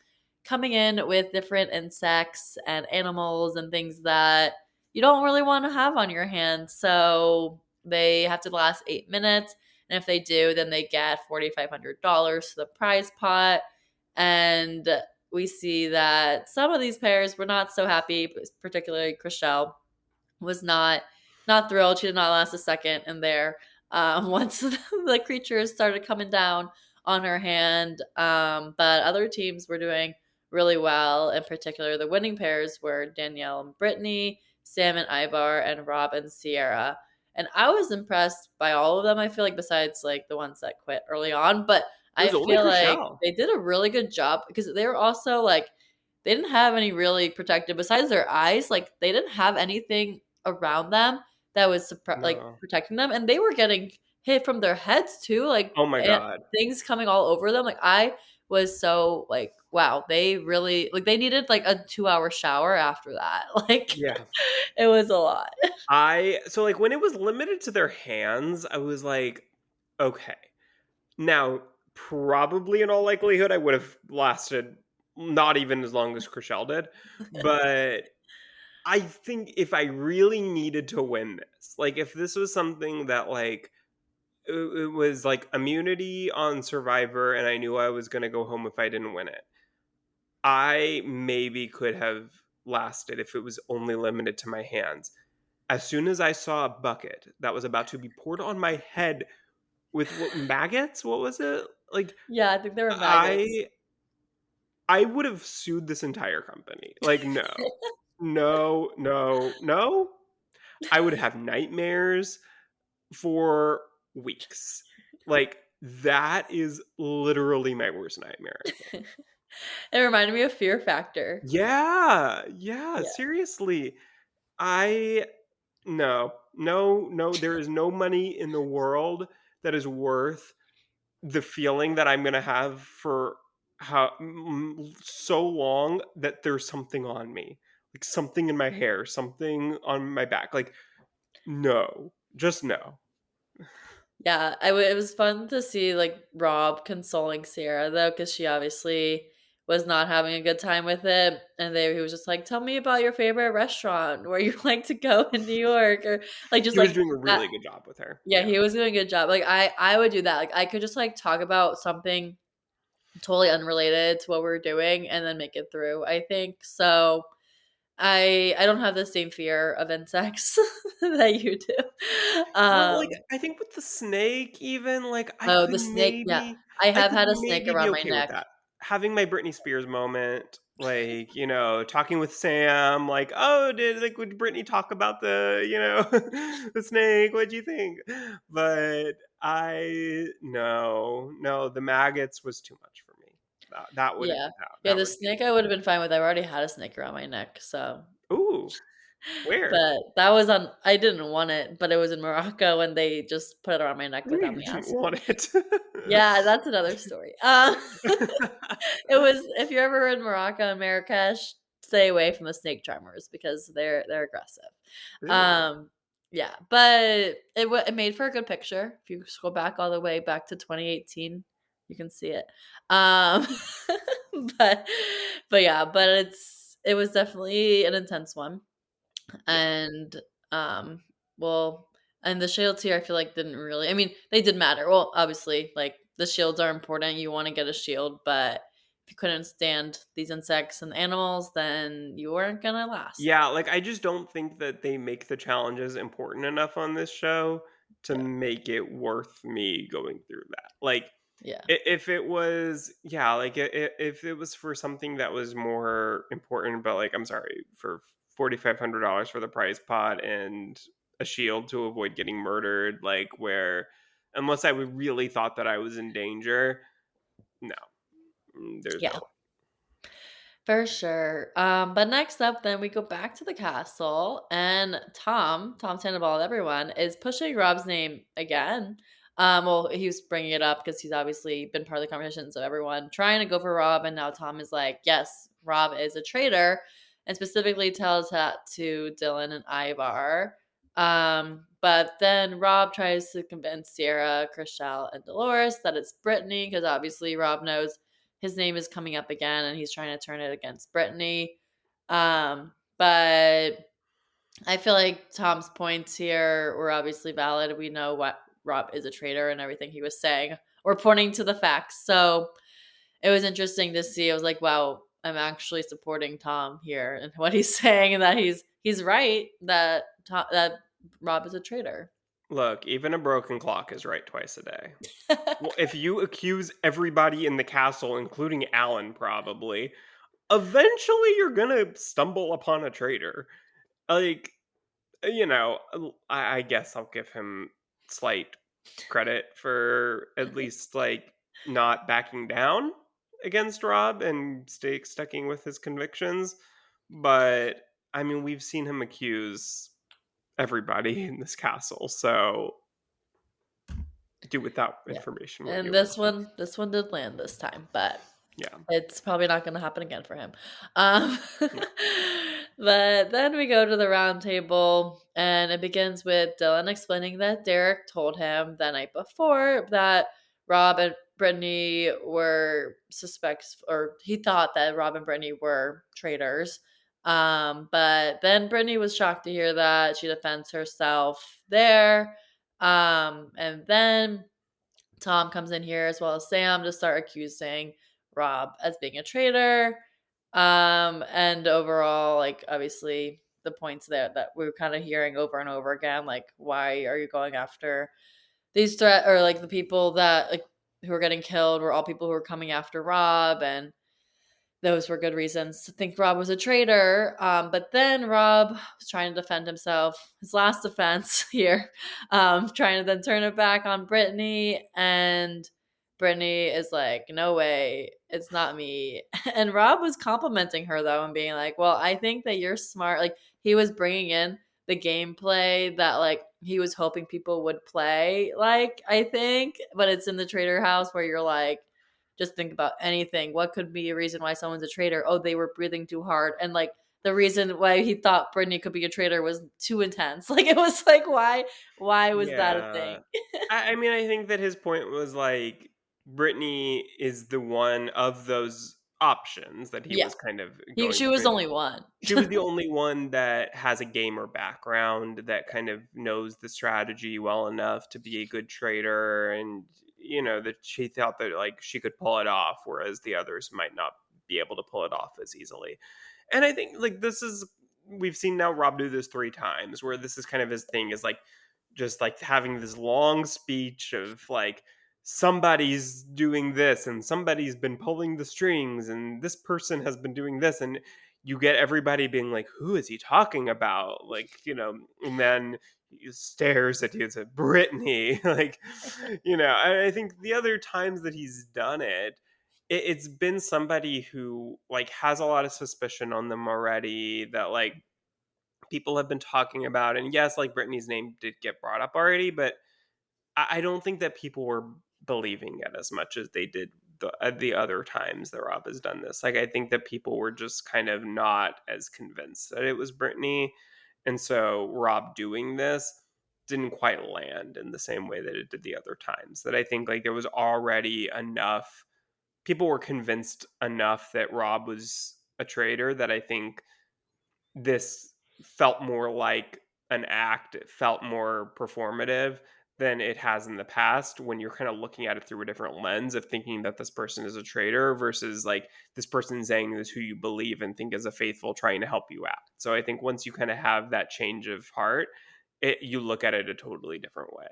coming in with different insects and animals and things that you don't really want to have on your hands. So they have to last 8 minutes. And if they do, then they get $4,500 to the prize pot. And we see that some of these pairs were not so happy, particularly Chriselle was not thrilled. She did not last a second in there. Once the creatures started coming down on her hand, but other teams were doing really well. In particular, the winning pairs were Danielle and Brittany, Sam and Ivar, and Rob and Sierra. And I was impressed by all of them. I feel like besides like the ones that quit early on, but It I was only feel like Chriselle. they did a really good job because they were also like they didn't have any really protective besides their eyes. Like they didn't have anything around them that was like No. protecting them, and they were getting hit from their heads too, like Oh my and god. things coming all over them. Like I was so like, wow, they really like they needed like a 2 hour shower after that. Like Yeah. it was a lot. So like when it was limited to their hands, I was like, okay. Now, probably in all likelihood, I would have lasted not even as long as Chriselle did, but I think if I really needed to win this, like if this was something that like it was like immunity on Survivor and I knew I was going to go home if I didn't win it, I maybe could have lasted if it was only limited to my hands. As soon as I saw a bucket that was about to be poured on my head with what maggots, what was it? Like Yeah, I think there were maggots. I I would have sued this entire company. Like no. No, no, no. I would have nightmares for weeks. Like, that is literally my worst nightmare, I think. It reminded me of Fear Factor. Yeah, yeah, Yeah. seriously. I no, no, no, there is no money in the world that is worth the feeling that I'm gonna have for so long that there's something on me, like something in my hair, something on my back, like, no, just no. Yeah, it was fun to see, like, Rob consoling Sierra, though, because she obviously was not having a good time with it, and he was just like, "Tell me about your favorite restaurant where you like to go in New York," or, like, just He was like doing a that. really good job with her, Yeah, yeah. he was doing a good job. Like, I would do that. Like, I could just, like, talk about something totally unrelated to what we're doing and then make it through, I think. So, I don't have the same fear of insects that you do. Well, like, Um I think with the snake even, like, Oh, the snake, yeah. I Have could had a snake maybe be around my okay with neck. that. Having my Britney Spears moment, like, talking with Sam, like, "Oh, would Britney talk about the snake? What'd you think?" But no, no, the maggots was too much for me. That would Yeah. Yeah, that the would be snake I would've been fine with. I've already had a snake around my neck, so ooh, where? but that was on I didn't want it, but it was in Morocco, and they just put it around my neck without You me didn't asking. want it. Yeah, that's another story. It was if you're ever in Morocco and Marrakesh, stay away from the snake charmers because they're aggressive. Ew. Um, yeah, but it made for a good picture. If you scroll back all the way back to 2018, you can see it. Um, but it was definitely an intense one. Yeah. And, um, well and the shields here I feel like didn't really I mean, they did matter. Well, obviously, like, the shields are important, you wanna get a shield, but if you couldn't stand these insects and animals, then you weren't gonna last. Yeah, like, I just don't think that they make the challenges important enough on this show to Yeah, make it worth me going through that. Like, yeah, if it was yeah, like, if it was for something that was more important, but, like, I'm sorry, for $4,500 for the prize pot and a shield to avoid getting murdered, like, where unless I would really thought that I was in danger, no, there's no yeah. For sure. But next up, then we go back to the castle, and Tom Sandoval, everyone is pushing Rob's name again. Well, he was bringing it up because he's obviously been part of the conversation. So everyone trying to go for Rob, and now Tom is like, "Yes, Rob is a traitor," and specifically tells that to Dylan and Ivar. But then Rob tries to convince Sierra, Chriselle, and Dolores that it's Brittany because obviously Rob knows his name is coming up again and he's trying to turn it against Brittany. But I feel like Tom's points here were obviously valid. We know what Rob is a traitor and everything he was saying. We're pointing to the facts. So it was interesting to see. I was like, wow, I'm actually supporting Tom here and what he's saying and that he's right that that Rob is a traitor. look, even a broken clock is right twice a day. Well, if you accuse everybody in the castle, including Alan probably, eventually you're gonna stumble upon a traitor. Like, I guess I'll give him slight credit for at least, like, not backing down against Rob and sticking with his convictions, but, I mean, we've seen him accuse everybody in this castle, so do with that Yeah. information what And you will. this one did land this time, but Yeah, it's probably not gonna happen again for him. Um, no. but then we go to the round table, and it begins with Dylan explaining that Derek told him the night before that Rob and Brittany were suspects, or he thought that Rob and Brittany were traitors. But then Brittany was shocked to hear that. She defends herself there. And then Tom comes in here as well as Sam to start accusing Rob as being a traitor. And overall, like obviously the points there that we were kind of hearing over and over again, like why are you going after these threat or like the people that like who are getting killed were all people who were coming after Rob and those were good reasons to think Rob was a traitor. But then Rob was trying to defend himself, his last defense here, trying to then turn it back on Brittany. And Brittany is like, no way, it's not me. And Rob was complimenting her, though, and being like, well, I think that you're smart. Like, he was bringing in the gameplay that, like, he was hoping people would play, like, I think. But it's in the traitor house where you're like, just think about anything. What could be a reason why someone's a traitor? Oh, they were breathing too hard. And like the reason why he thought Brittany could be a traitor was too intense. Like it was like why was that a Yeah. thing? I mean, I think that his point was, like, Brittany is the one of those options that he Yeah. was kind of She going was between. only one. She was the only one that has a gamer background, that kind of knows the strategy well enough to be a good trader, and, that she thought that, like, she could pull it off, whereas the others might not be able to pull it off as easily. And I think, like, this is we've seen now Rob do this 3 times, where this is kind of his thing, is, like, just, like, having this long speech of, like, somebody's doing this, and somebody's been pulling the strings, and this person has been doing this, and you get everybody being like, "Who is he talking about?" Like, and then he stares at you and says, "Brittany." Like, I think the other times that he's done it, it's been somebody who, like, has a lot of suspicion on them already that, like, people have been talking about, and yes, like, Brittany's name did get brought up already, but I don't think that people were believing it as much as they did the other times that Rob has done this. Like, I think that people were just kind of not as convinced that it was Brittany, and so Rob doing this didn't quite land in the same way that it did the other times. That I think, like, there was already enough people were convinced enough that Rob was a traitor that I think this felt more like an act. It felt more performative than it has in the past when you're kind of looking at it through a different lens of thinking that this person is a traitor versus like this person saying this who you believe and think is a faithful trying to help you out. So I think once you kind of have that change of heart, you look at it a totally different way.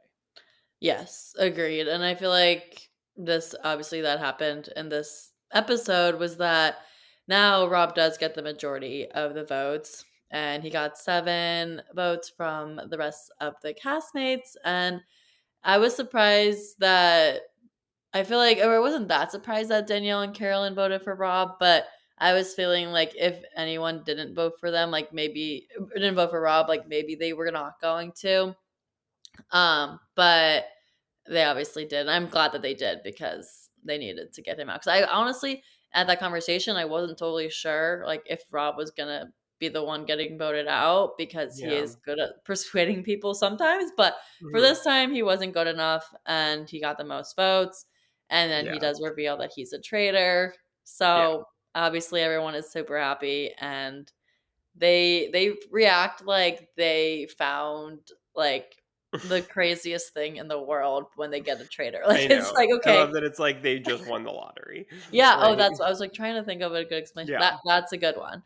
Yes, agreed. And I feel like this obviously that happened in this episode was that now Rob does get the majority of the votes and he got 7 votes from the rest of the castmates and I was surprised that I feel like or I wasn't that surprised that Danielle and Carolyn voted for Rob, but I was feeling like if anyone didn't vote for them, like maybe didn't vote for Rob, like maybe they were not going to. But they obviously did, and I'm glad that they did because they needed to get him out. Because I honestly, at that conversation, I wasn't totally sure, like, if Rob was gonna be the one getting voted out because he Yeah. is good at persuading people sometimes, but for Mhm. this time, he wasn't good enough, and he got the most votes, and then he Yeah. does reveal that he's a traitor. Yeah. So, obviously, everyone is super happy, and they react like they found, like, the craziest thing in the world when they get a traitor. I Like, it's know. like, I love okay. that it's like they just won the lottery, Yeah, right? oh, that's what I was, like, trying to think of a good explanation. Yeah. That's a good one.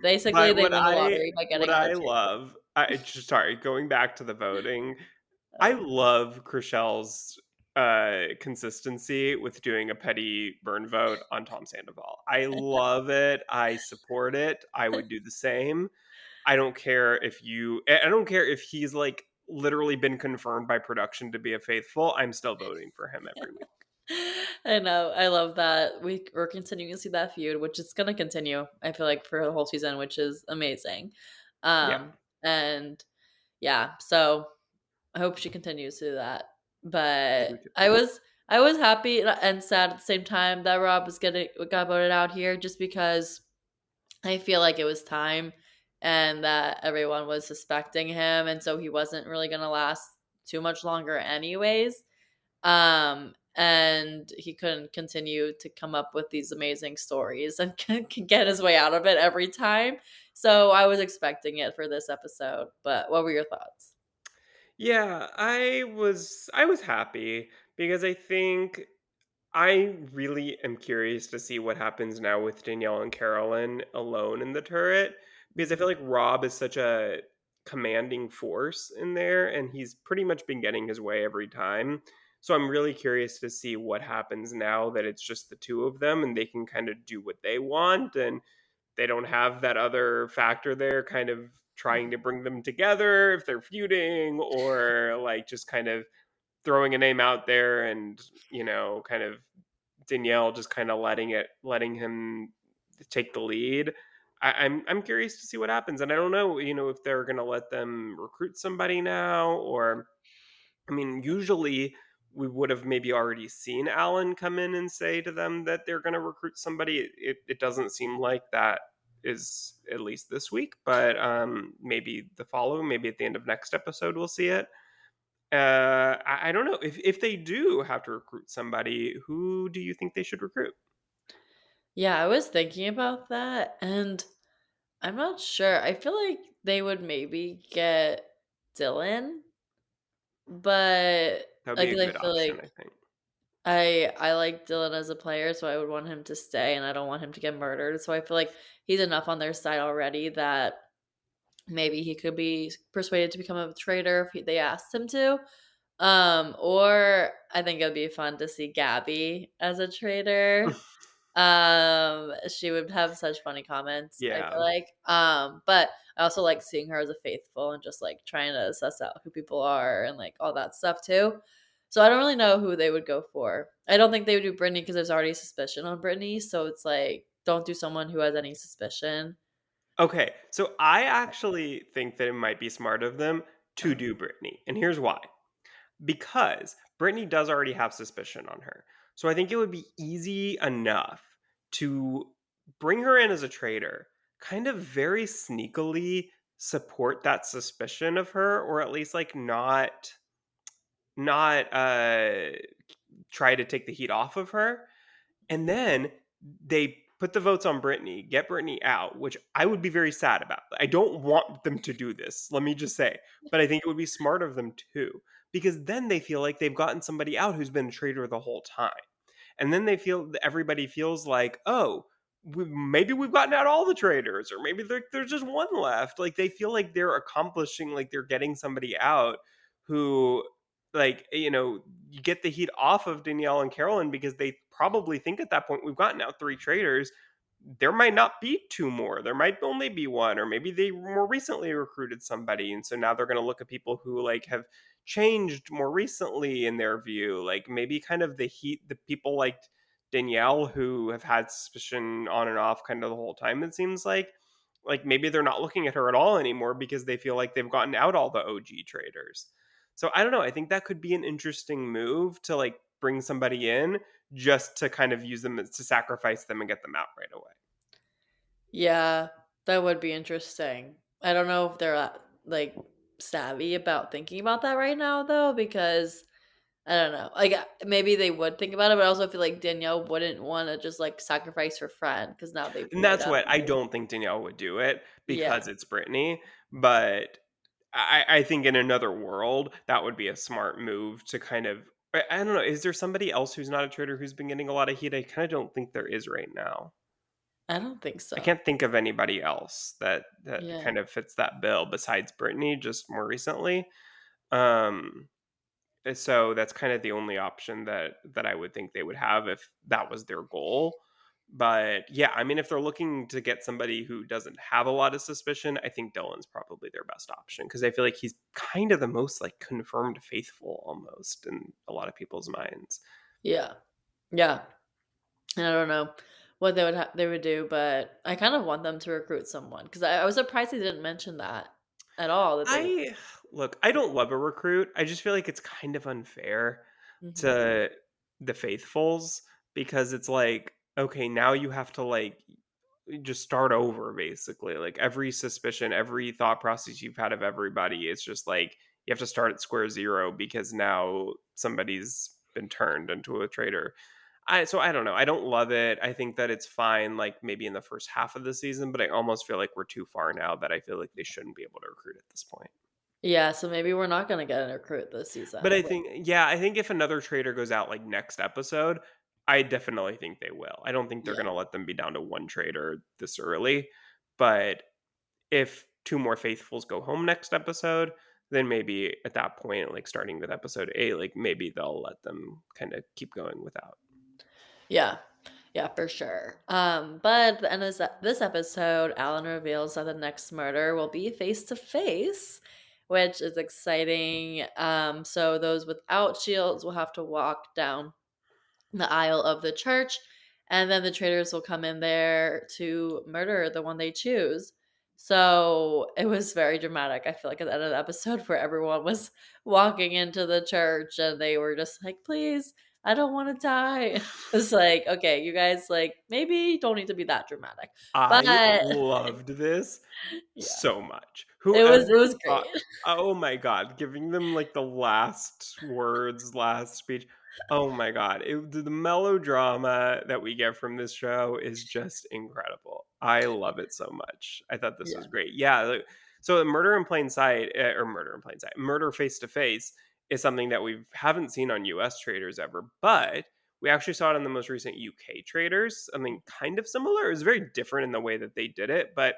Basically, But they won the lottery by what getting the I traitor. love I just sorry, going back to the voting, I Uh, love Chrishell's, consistency with doing a petty burn vote on Tom Sandoval. I love it, I support it, I would do the same. I don't care if I don't care if he's, like, literally been confirmed by production to be a faithful, I'm still voting for him every week. I know, I love that. We're continuing to see that feud, which is gonna continue, I feel like, for the whole season, which is amazing. Yeah, And yeah, so I hope she continues to do that. I But do too. I was happy and sad at the same time that Rob was getting got voted out here just because I feel like it was time and that everyone was suspecting him and so he wasn't really gonna last too much longer anyways. And he couldn't continue to come up with these amazing stories and can get his way out of it every time. So I was expecting it for this episode. But what were your thoughts? Yeah, I was happy because I think I really am curious to see what happens now with Danielle and Carolyn alone in the turret because I feel like Rob is such a commanding force in there and he's pretty much been getting his way every time. So I'm really curious to see what happens now that it's just the two of them and they can kind of do what they want and they don't have that other factor there kind of trying to bring them together if they're feuding or like just kind of throwing a name out there and kind of Danielle just kind of letting him take the lead. I'm curious to see what happens, and I don't know, if they're gonna let them recruit somebody now, or I mean, usually we would have maybe already seen Alan come in and say to them that they're gonna recruit somebody. It doesn't seem like that is at least this week, but maybe the following, maybe at the end of next episode, we'll see it. I don't know if they do have to recruit somebody. Who do you think they should recruit? Yeah, I was thinking about that and I'm not sure. I feel like they would maybe get Dylan, but That would like be a 'cause I good feel option, like I think. I like Dylan as a player, so I would want him to stay and I don't want him to get murdered. So I feel like he's enough on their side already that maybe he could be persuaded to become a traitor if they asked him to. Or I think it would be fun to see Gabby as a traitor. She would have such funny comments, I feel Yeah. like. But I also like seeing her as a faithful and just like trying to suss out who people are and like all that stuff too. So I don't really know who they would go for. I don't think they would do Brittany because there's already suspicion on Brittany, so it's like, don't do someone who has any suspicion. Okay, so I actually think that it might be smart of them to do Britney, and here's why. Because Brittany does already have suspicion on her. So I think it would be easy enough to bring her in as a traitor, kind of very sneakily support that suspicion of her, or at least like not try to take the heat off of her. And then they put the votes on Brittany, get Brittany out, which I would be very sad about. I don't want them to do this, let me just say. But I think it would be smart of them too, because then they feel like they've gotten somebody out who's been a traitor the whole time. And then they feel everybody feels like, oh, maybe we've gotten out all the traitors, or maybe there's just one left. Like they feel like they're accomplishing, like they're getting somebody out who, like, you get the heat off of Danielle and Carolyn because they probably think at that point we've gotten out three traitors. There might not be two more. There might only be one, or maybe they more recently recruited somebody, and so now they're going to look at people who like have changed more recently in their view. Like maybe kind of the people like Danielle who have had suspicion on and off kind of the whole time. It seems like maybe they're not looking at her at all anymore because they feel like they've gotten out all the OG traitors. So I don't know. I think that could be an interesting move to like bring somebody in just to kind of use them to sacrifice them and get them out right away. Yeah, that would be interesting. I don't know if they're like savvy about thinking about that right now though, because I don't know. Like maybe they would think about it, but I also feel like Danielle wouldn't want to just like sacrifice her friend because now they've And made that's up. what I don't think Danielle would do it Yeah, because it's Brittany. But I think in another world, that would be a smart move to kind of. I don't know. Is there somebody else who's not a trader who's been getting a lot of heat? I kind of don't think there is right now. I don't think I so. can't think of anybody else that Yeah. kind of fits that bill besides Brittany, just more recently. Um, so that's kind of the only option that I would think they would have if that was their goal. But yeah, I mean, if they're looking to get somebody who doesn't have a lot of suspicion, I think Dylan's probably their best option because I feel like he's kind of the most like confirmed faithful almost in a lot of people's minds. Yeah. Yeah. And I don't know what they would do, but I kind of want them to recruit someone because I was surprised they didn't mention that at all. That they. I look, I don't love a recruit. I just feel like it's kind of unfair Mhm. to the faithfuls because it's like, okay, now you have to like just start over basically. Like every suspicion, every thought process you've had of everybody, it's just like you have to start at square zero because now somebody's been turned into a traitor. I don't know. I don't love it. I think that it's fine like maybe in the first half of the season, but I almost feel like we're too far now that I feel like they shouldn't be able to recruit at this point. Yeah, so maybe we're not gonna get a recruit this But season. I think yeah, I think if another traitor goes out like next episode, I definitely think they will. I don't think they're Yeah. going to let them be down to one traitor this early, but if two more faithfuls go home next episode, then maybe at that point, like starting with episode 8, like maybe they'll let them kind of keep going without. Yeah. Yeah, for sure. But at the end of this episode, Alan reveals that the next murder will be face to face, which is exciting. So those without shields will have to walk down the aisle of the church, and then the traitors will come in there to murder the one they choose. So it was very dramatic. I feel like at the end of the episode where everyone was walking into the church and they were just like, please, I don't want to die. It's like, okay, you guys like maybe you don't need to be that dramatic. I But loved this yeah. so much. It Whoever was thought great. oh my god, giving them, like, the last words, last speech. Oh my god, the melodrama that we get from this show is just incredible. I love it so much. I thought this was Yeah. great. Yeah, so Murder in Plain Sight, or Murder in Plain Sight, Murder Face to Face is something that we haven't seen on US traders ever, but we actually saw it on the most recent UK traders. Something kind of similar. It was very different in the way that they did it, but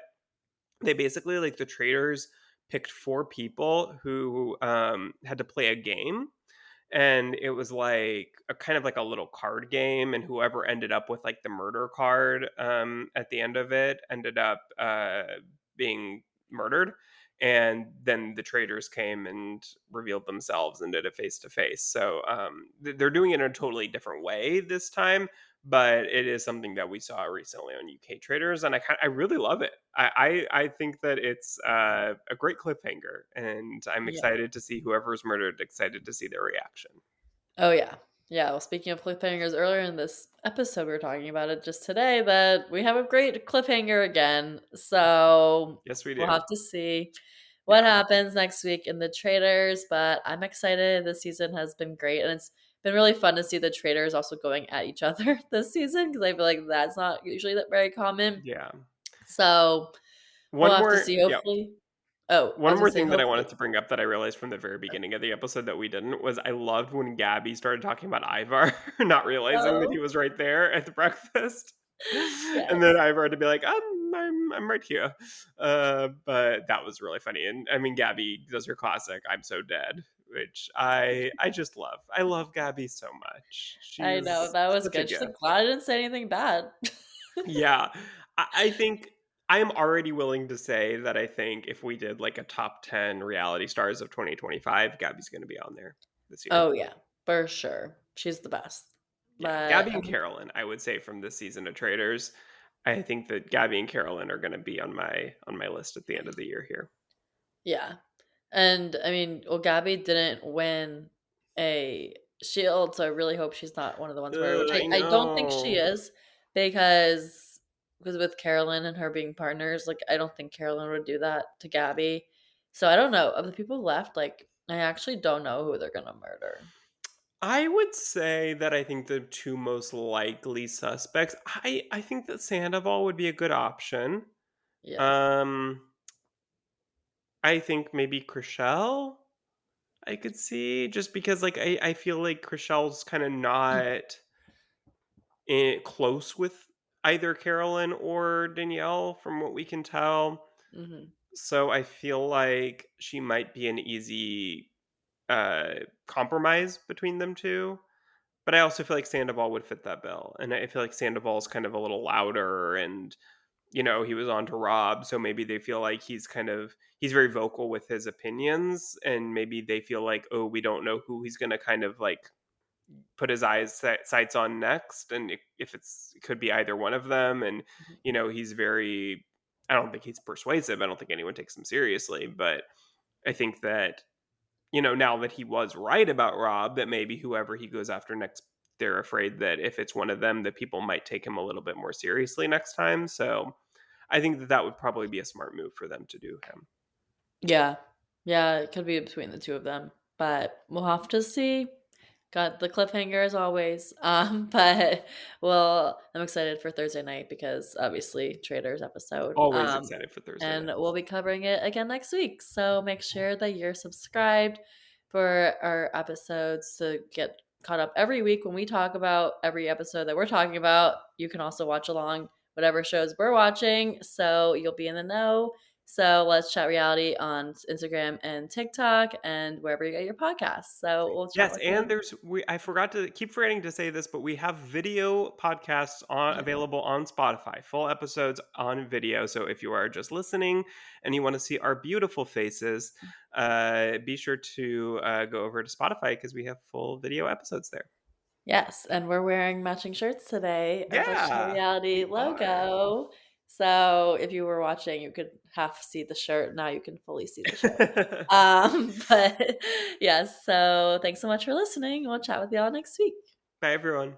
they basically like the traders picked four people who had to play a game, and it was like a kind of like a little card game, and whoever ended up with like the murder card at the end of it ended up being murdered. and then the Traitors came and revealed themselves and did a face to face. So they're doing it in a totally different way this time, but it is something that we saw recently on UK Traders, and I really love it. I think that it's a great cliffhanger, and I'm Yeah. excited to see whoever's murdered. Excited to see their reaction. Oh, yeah. Yeah, well, speaking of cliffhangers, earlier in this episode, we were talking about it just today that we have a great cliffhanger again. So Yes, we we'll do. have to see what Yeah, happens next week in the Traders. But I'm excited. This season has been great. And it's been really fun to see the Traders also going at each other this season because I feel like that's not usually that very common. yeah. So we'll One have to more, see, yeah. hopefully. Oh, I One was going more to say, thing that I hopefully. wanted to bring up that I realized from the very beginning of the episode that we didn't was I loved when Gabby started talking about Ivar, not realizing that he Oh, was right there at the breakfast. And then yes. Ivar had to be like, I'm right here. But that was really funny. And I mean, Gabby does her classic, I'm so dead, which I just love. I love Gabby so much. I know. She's That was such a good. She's like, gift. glad I didn't say anything bad. Yeah. I think I am already willing to say that I think if we did like a top 10 reality stars of 2025, Gabby's going to be on there this year. Oh, yeah, for sure. She's the best. Yeah. But, Gabby and Carolyn, I would say from this season of Traders. I think that Gabby and Carolyn are going to be on my list at the end of the year here. yeah. And, I mean, well, Gabby didn't win a shield, so I really hope she's not one of the ones where which I I don't think she know. is because with Carolyn and her being partners, like, I don't think Carolyn would do that to Gabby. So I don't know. Of the people left, like, I actually don't know who they're gonna murder. I would say that I think the two most likely suspects, I think that Sandoval would be a good option. Yeah. Um I think maybe Chriselle I could see just because like I feel like Chriselle's kind of not close with either Carolyn or Danielle from what we can tell. Mhm. So I feel like she might be an easy compromise between them two. But I also feel like Sandoval would fit that bill. And I feel like Sandoval's kind of a little louder and he was on to Rob, so maybe they feel like he's very vocal with his opinions, and maybe they feel like, oh, we don't know who he's going to kind of like put his sights on next, and if it could be either one of them, and Mhm. he's very. I don't think he's persuasive. I don't think anyone takes him seriously, but I think that now that he was right about Rob, that maybe whoever he goes after next, they're afraid that if it's one of them, that people might take him a little bit more seriously next time. So I think that that would probably be a smart move for them to do him. Yeah. Yeah, it could be between the 2 of them, but we'll have to see. Got the cliffhanger as always. But well, I'm excited for Thursday night because obviously Traders episode. Always excited for Thursday And nights. we'll be covering it again next week. So make sure that you're subscribed for our episodes to get caught up every week when we talk about every episode that we're talking about. You can also watch along whatever shows we're watching, so you'll be in the know. So let's chat reality on Instagram and TikTok and wherever you get your podcasts. So we'll chat Yes, with and you. I forgot to keep forgetting to say this, but we have video podcasts available on Spotify, full episodes on video. So if you are just listening and you want to see our beautiful faces, be sure to go over to Spotify because we have full video episodes there. Yes, and we're wearing matching shirts today of the Show Yeah, Reality we are. logo. So if you were watching, you could half see the shirt. Now you can fully see the shirt. But yes, so thanks so much for listening. We'll chat with y'all next week. Bye, everyone.